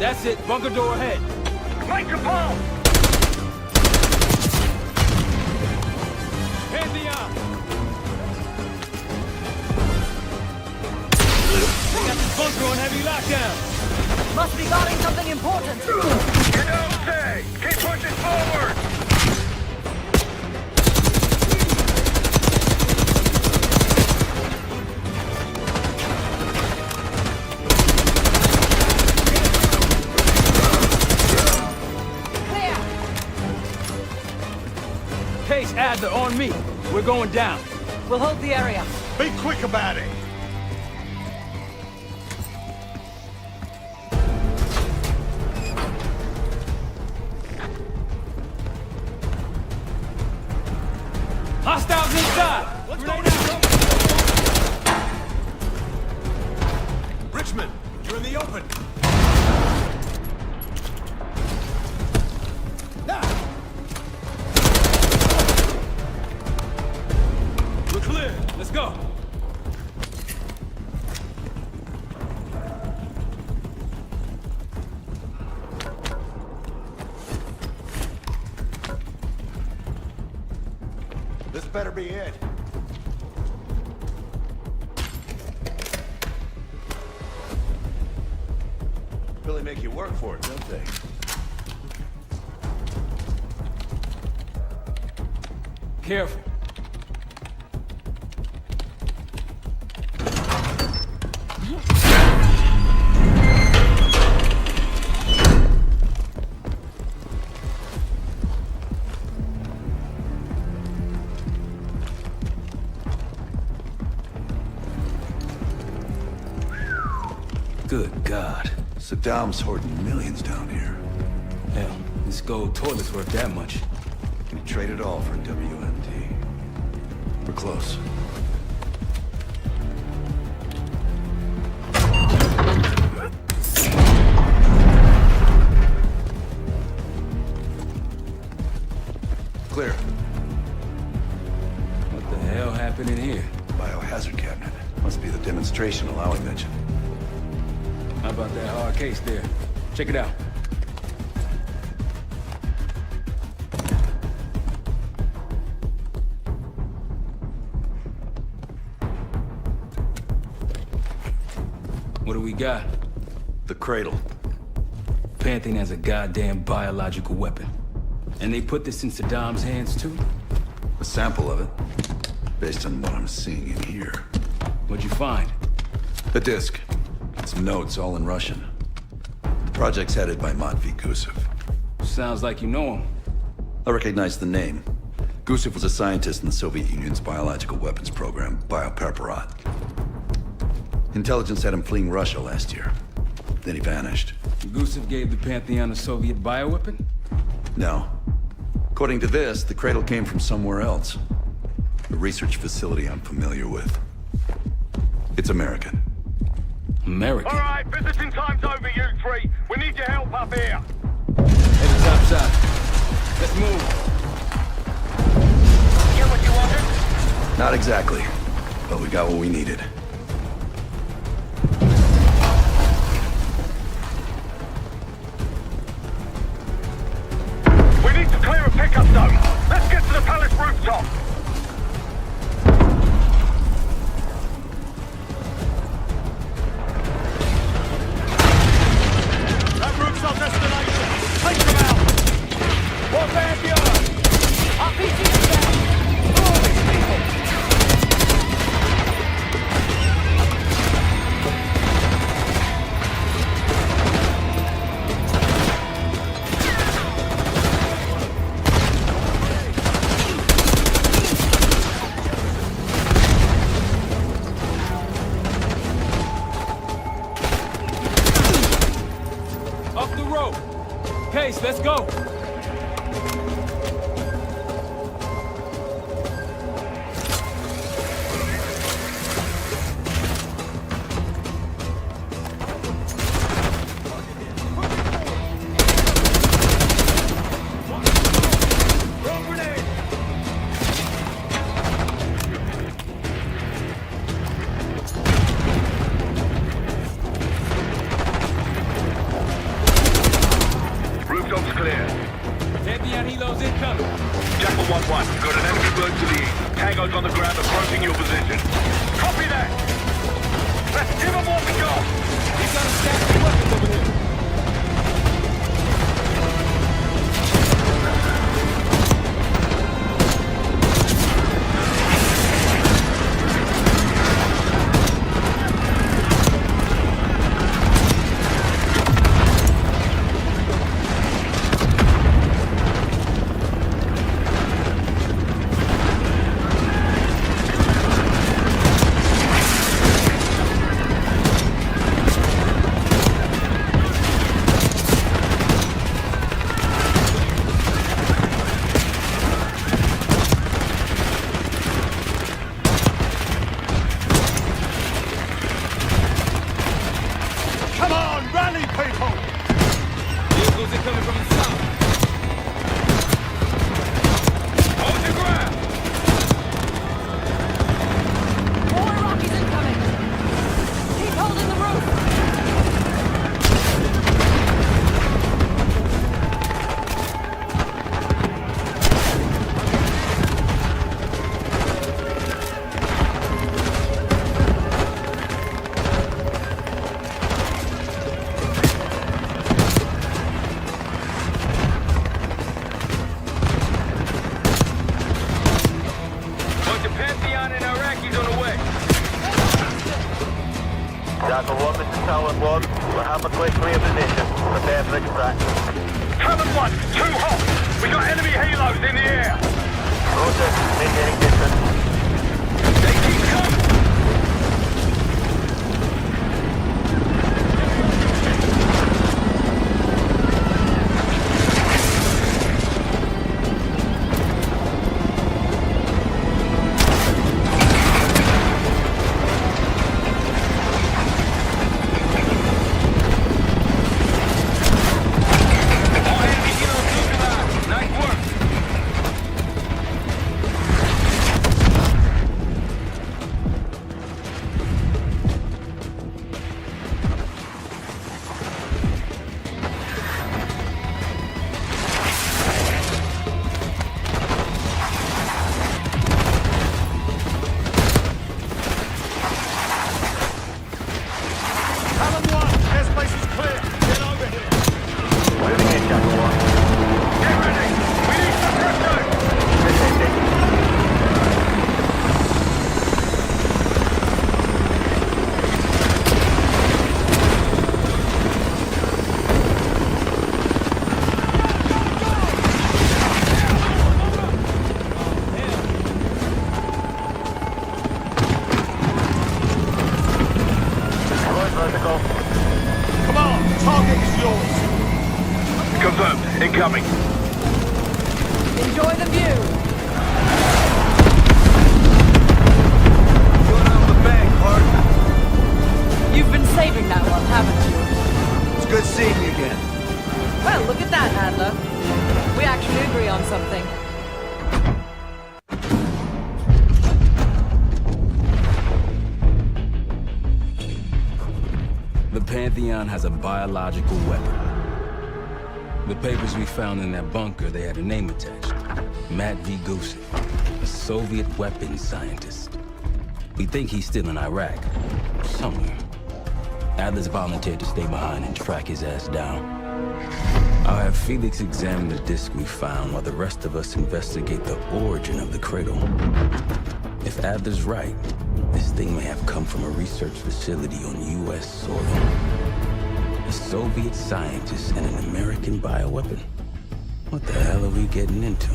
That's it. Bunker door ahead. Make the ball! Pantheon! They got this bunker on heavy lockdown. Must be guarding something important. You don't say! Keep pushing forward! Case Adler on me. We're going down. We'll hold the area. Be quick about it! Hostiles inside! What's going on? Richmond, you're in the open. We're clear. Let's go. This better be it. Really make you work for it, don't they? Careful. Good God. Saddam's hoarding millions down here. Hell, this gold toilet's worth that much. We trade it all for WMD. We're close. Clear. What the hell happened in here? Biohazard cabinet. Must be the demonstration Alawi mentioned. How about that hard case there? Check it out. What do we got? The cradle. Pantheon has a goddamn biological weapon. And they put this in Saddam's hands too? A sample of it, based on what I'm seeing in here. What'd you find? A disc. Some notes, all in Russian. The project's headed by Matvey Gusev. Sounds like you know him. I recognize the name. Gusev was a scientist in the Soviet Union's biological weapons program, PART1. Intelligence had him fleeing Russia last year. Then he vanished. Gusev gave the Pantheon a Soviet bioweapon? No. According to this, the cradle came from somewhere else. A research facility I'm familiar with. It's American. American? All right, visiting time's over, you three. We need your help up here. Heading topside. Let's move. Get what you wanted? Not exactly, but we got what we needed. We need to clear a pickup zone. Let's get to the palace rooftop. That roof's our destination. Take them out. What Pantheon? RPG is down. Who are these people? Up the rope. Case, let's go. Halos incoming. Jackal 1-1, you've got an enemy bird to the east. Tango's on the ground approaching your position. Copy that! Let's give them what we got! He's got a stack of weapons over here. Come on, rally, people! Vehicles are coming from the south. Hold your ground! More Rockies incoming! Keep holding the roof! Bunch of Pantheon and Iraqis on the way. Jackal 1, this is Talon 1. We'll have a quick clear position. Prepare for extract. Talon 1, too hot! We got enemy halos in the air! Roger, maintaining distance. They keep coming! All enemy heroes neutralized. Nice work! Talon 1, airspace is clear. Get over here. Moving in, Jackal 1. Get ready! We need suppression! Deploy vertical. Come on, target is yours. Confirmed. Incoming. Enjoy the view! Going out of the bag, Part. You've been saving that one, haven't you? It's good seeing you again. Well, look at that, Adler. We actually agree on something. The Pantheon has a biological weapon. The papers we found in that bunker, they had a name attached. Matt V. Gusev, a Soviet weapons scientist. We think he's still in Iraq, somewhere. Adler's volunteered to stay behind and track his ass down. I'll have Felix examine the disc we found while the rest of us investigate the origin of the cradle. If Adler's right, this thing may have come from a research facility on U.S. soil. A Soviet scientist and an American bioweapon. What the hell are we getting into?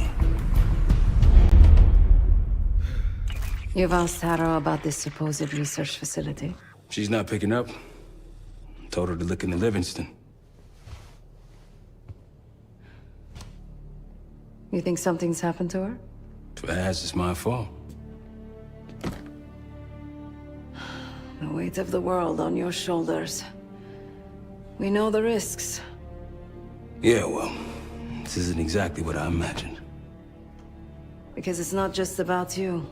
You've asked Tara about this supposed research facility. She's not picking up. Told her to look into Livingston. You think something's happened to her? If it has, it's my fault. The weight of the world on your shoulders. We know the risks. Yeah, well, this isn't exactly what I imagined. Because it's not just about you.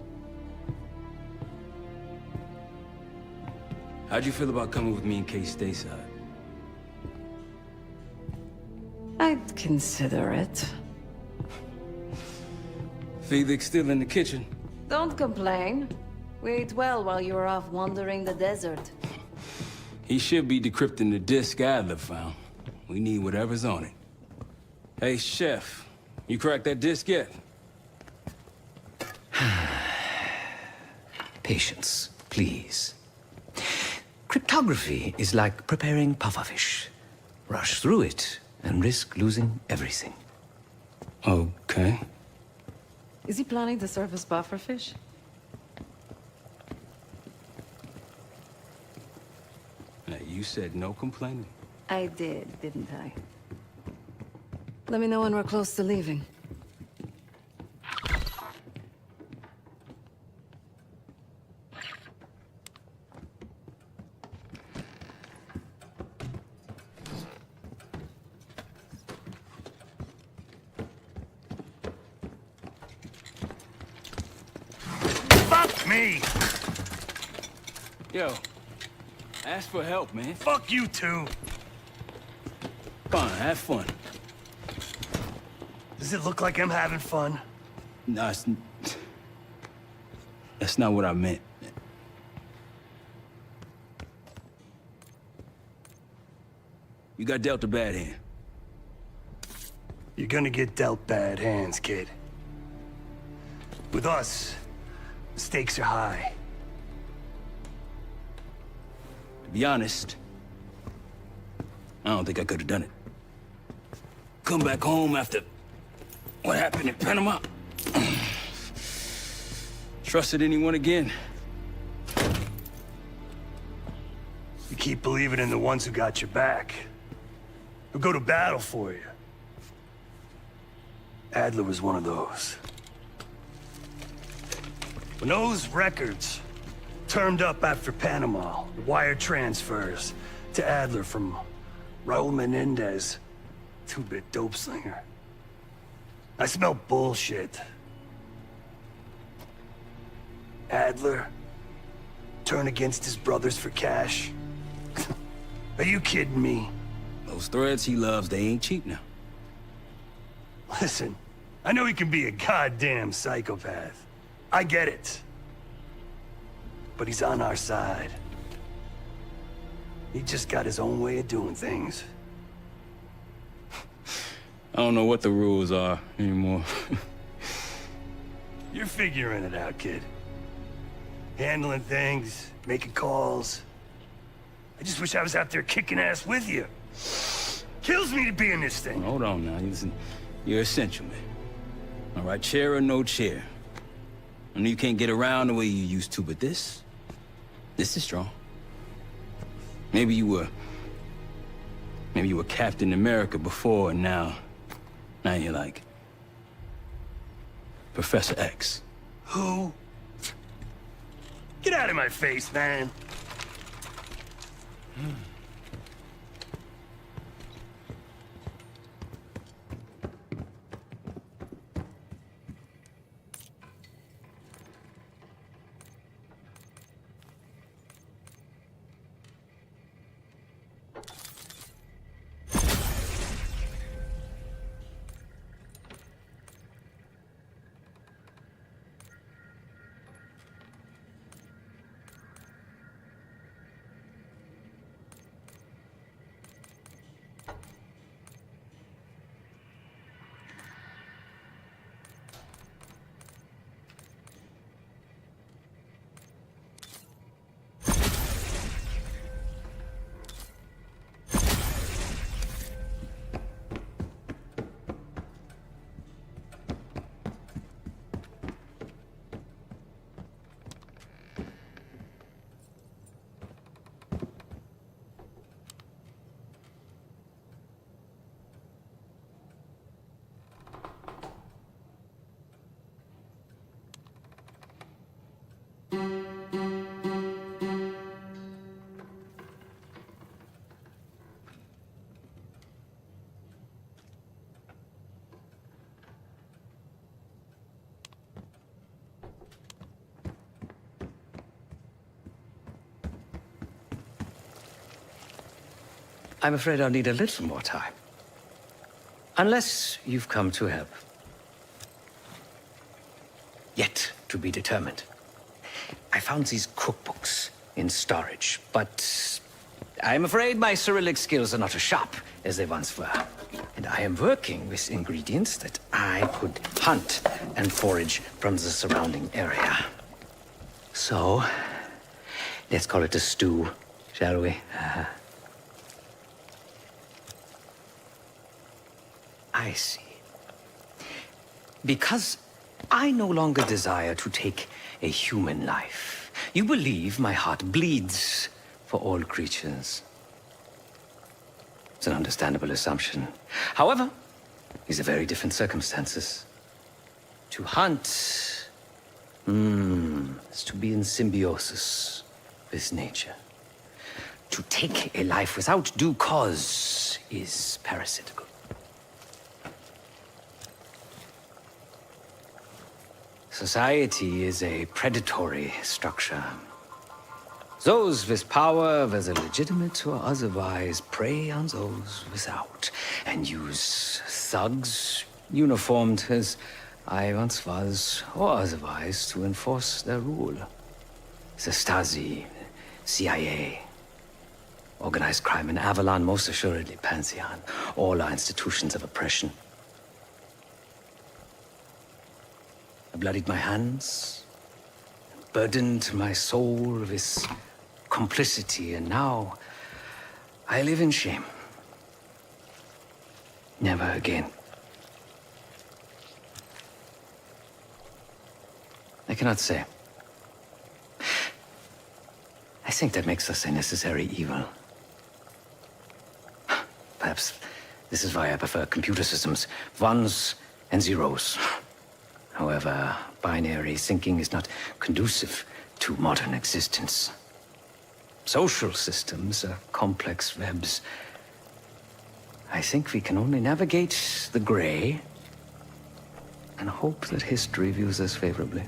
How'd you feel about coming with me in case stateside? I'd consider it. Felix still in the kitchen. Don't complain. We ate well while you were off wandering the desert. He should be decrypting the disk Adler found. We need whatever's on it. Hey, Chef, you cracked that disk yet? Patience, please. Cryptography is like preparing pufferfish. Rush through it and risk losing everything. Okay. Is he planning to serve us pufferfish? Now, you said no complaining. I did, didn't I? Let me know when we're close to leaving. Fuck me! Yo, ask for help, man. Fuck you too. Fine, have fun. Does it look like I'm having fun? No, that's not what I meant. You got dealt a bad hand. You're gonna get dealt bad hands, kid. With us, the stakes are high. To be honest, I don't think I could have done it. Come back home after what happened in Panama. Trusted anyone again? You keep believing in the ones who got your back, who go to battle for you. Adler was one of those. When those records turned up after Panama, wire transfers to Adler from Raul Menendez, two-bit dope slinger, I smelled bullshit. Adler turn against his brothers for cash? Are you kidding me? Those threads he loves, they ain't cheap now. Listen, I know he can be a goddamn psychopath. I get it. But he's on our side. He just got his own way of doing things. I don't know what the rules are anymore. You're figuring it out, kid. Handling things, making calls. I just wish I was out there kicking ass with you. Kills me to be in this thing. Hold on now. Listen, you're essential, man. All right, chair or no chair. I know you can't get around the way you used to, but this is strong. Maybe you were Captain America before, and now you're like Professor X. Who? Get out of my face, man. I'm afraid I'll need a little more time. Unless you've come to help. Yet to be determined. I found these cookbooks in storage, but I'm afraid my Cyrillic skills are not as sharp as they once were. And I am working with ingredients that I could hunt and forage from the surrounding area. So, let's call it a stew, shall we? I see. Because I no longer desire to take a human life, you believe my heart bleeds for all creatures. It's an understandable assumption. However, these are very different circumstances. To hunt, is to be in symbiosis with nature. To take a life without due cause is parasitical. Society is a predatory structure. Those with power, whether legitimate or otherwise, prey on those without, and use thugs, uniformed as I once was, or otherwise, to enforce their rule. The Stasi, CIA, organized crime in Avalon, most assuredly Pantheon, all are institutions of oppression. I bloodied my hands, burdened my soul with complicity, and now I live in shame. Never again. I cannot say. I think that makes us a necessary evil. Perhaps this is why I prefer computer systems, ones and zeros. However, binary thinking is not conducive to modern existence. Social systems are complex webs. I think we can only navigate the gray and hope that history views us favorably.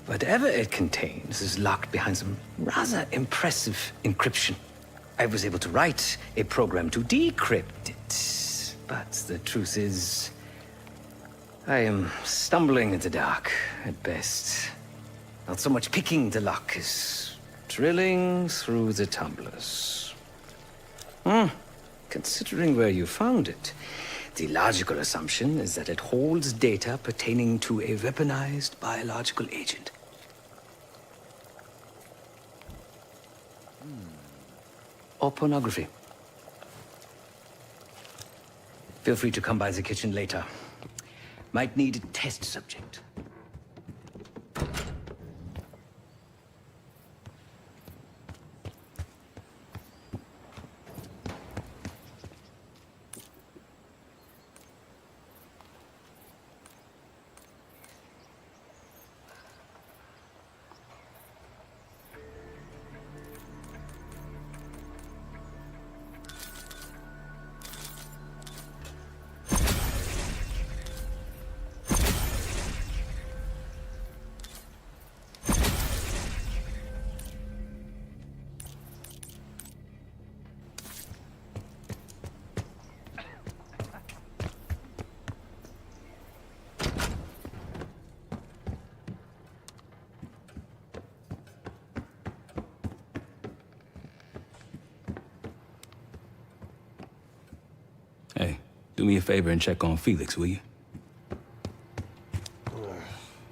Whatever it contains is locked behind some rather impressive encryption. I was able to write a program to decrypt it, but the truth is, I am stumbling in the dark at best. Not so much picking the lock as drilling through the tumblers. Considering where you found it, the logical assumption is that it holds data pertaining to a weaponized biological agent. Or pornography. Feel free to come by the kitchen later. Might need a test subject. Hey, do me a favor and check on Felix, will you?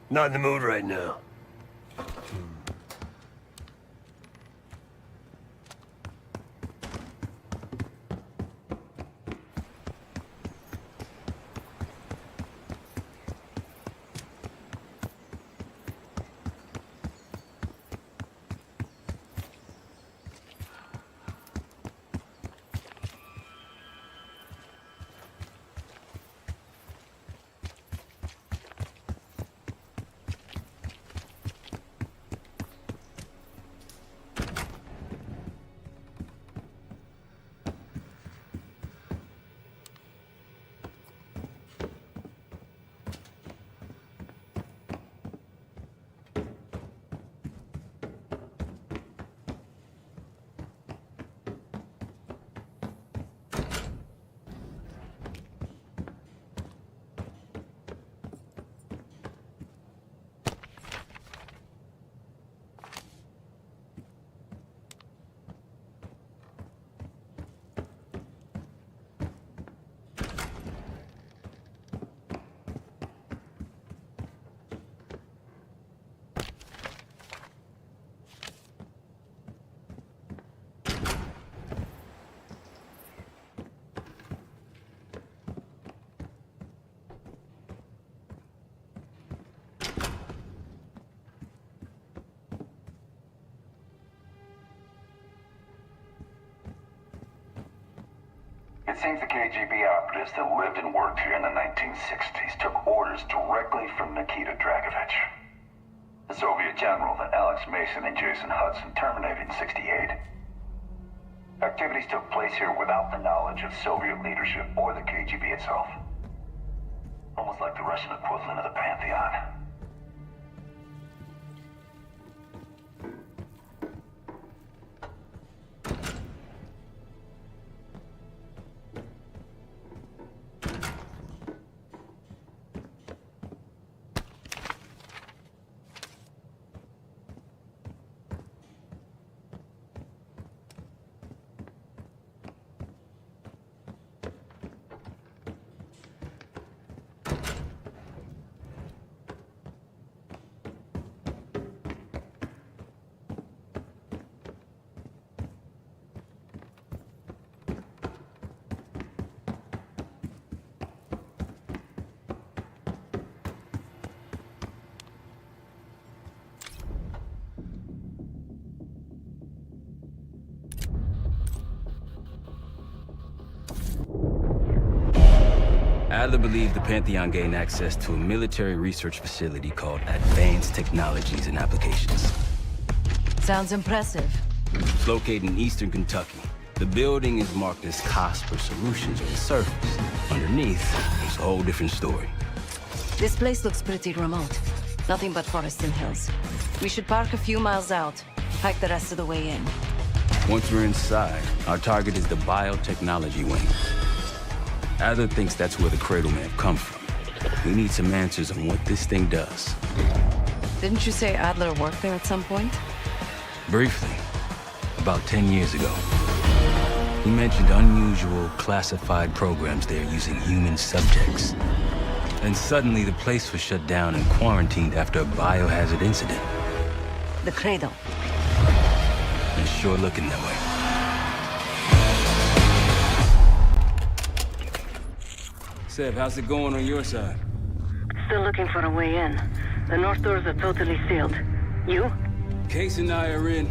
Not in the mood right now. It seems the KGB operatives that lived and worked here in the 1960s took orders directly from Nikita Dragovich, the Soviet general that Alex Mason and Jason Hudson terminated in '68. Activities took place here without the knowledge of Soviet leadership or the KGB itself. Almost like the Russian equivalent of the Pantheon. Adler believed the Pantheon gained access to a military research facility called Advanced Technologies and Applications. Sounds impressive. It's located in eastern Kentucky. The building is marked as Cosper Solutions on the surface. Underneath, it's a whole different story. This place looks pretty remote. Nothing but forest and hills. We should park a few miles out, hike the rest of the way in. Once we're inside, our target is the biotechnology wing. Adler thinks that's where the Cradle may have come from. We need some answers on what this thing does. Didn't you say Adler worked there at some point? Briefly, about 10 years ago. He mentioned unusual, classified programs there using human subjects. Then suddenly the place was shut down and quarantined after a biohazard incident. The Cradle. It's sure looking that way. Seb, how's it going on your side? Still looking for a way in. The north doors are totally sealed. You? Case and I are in.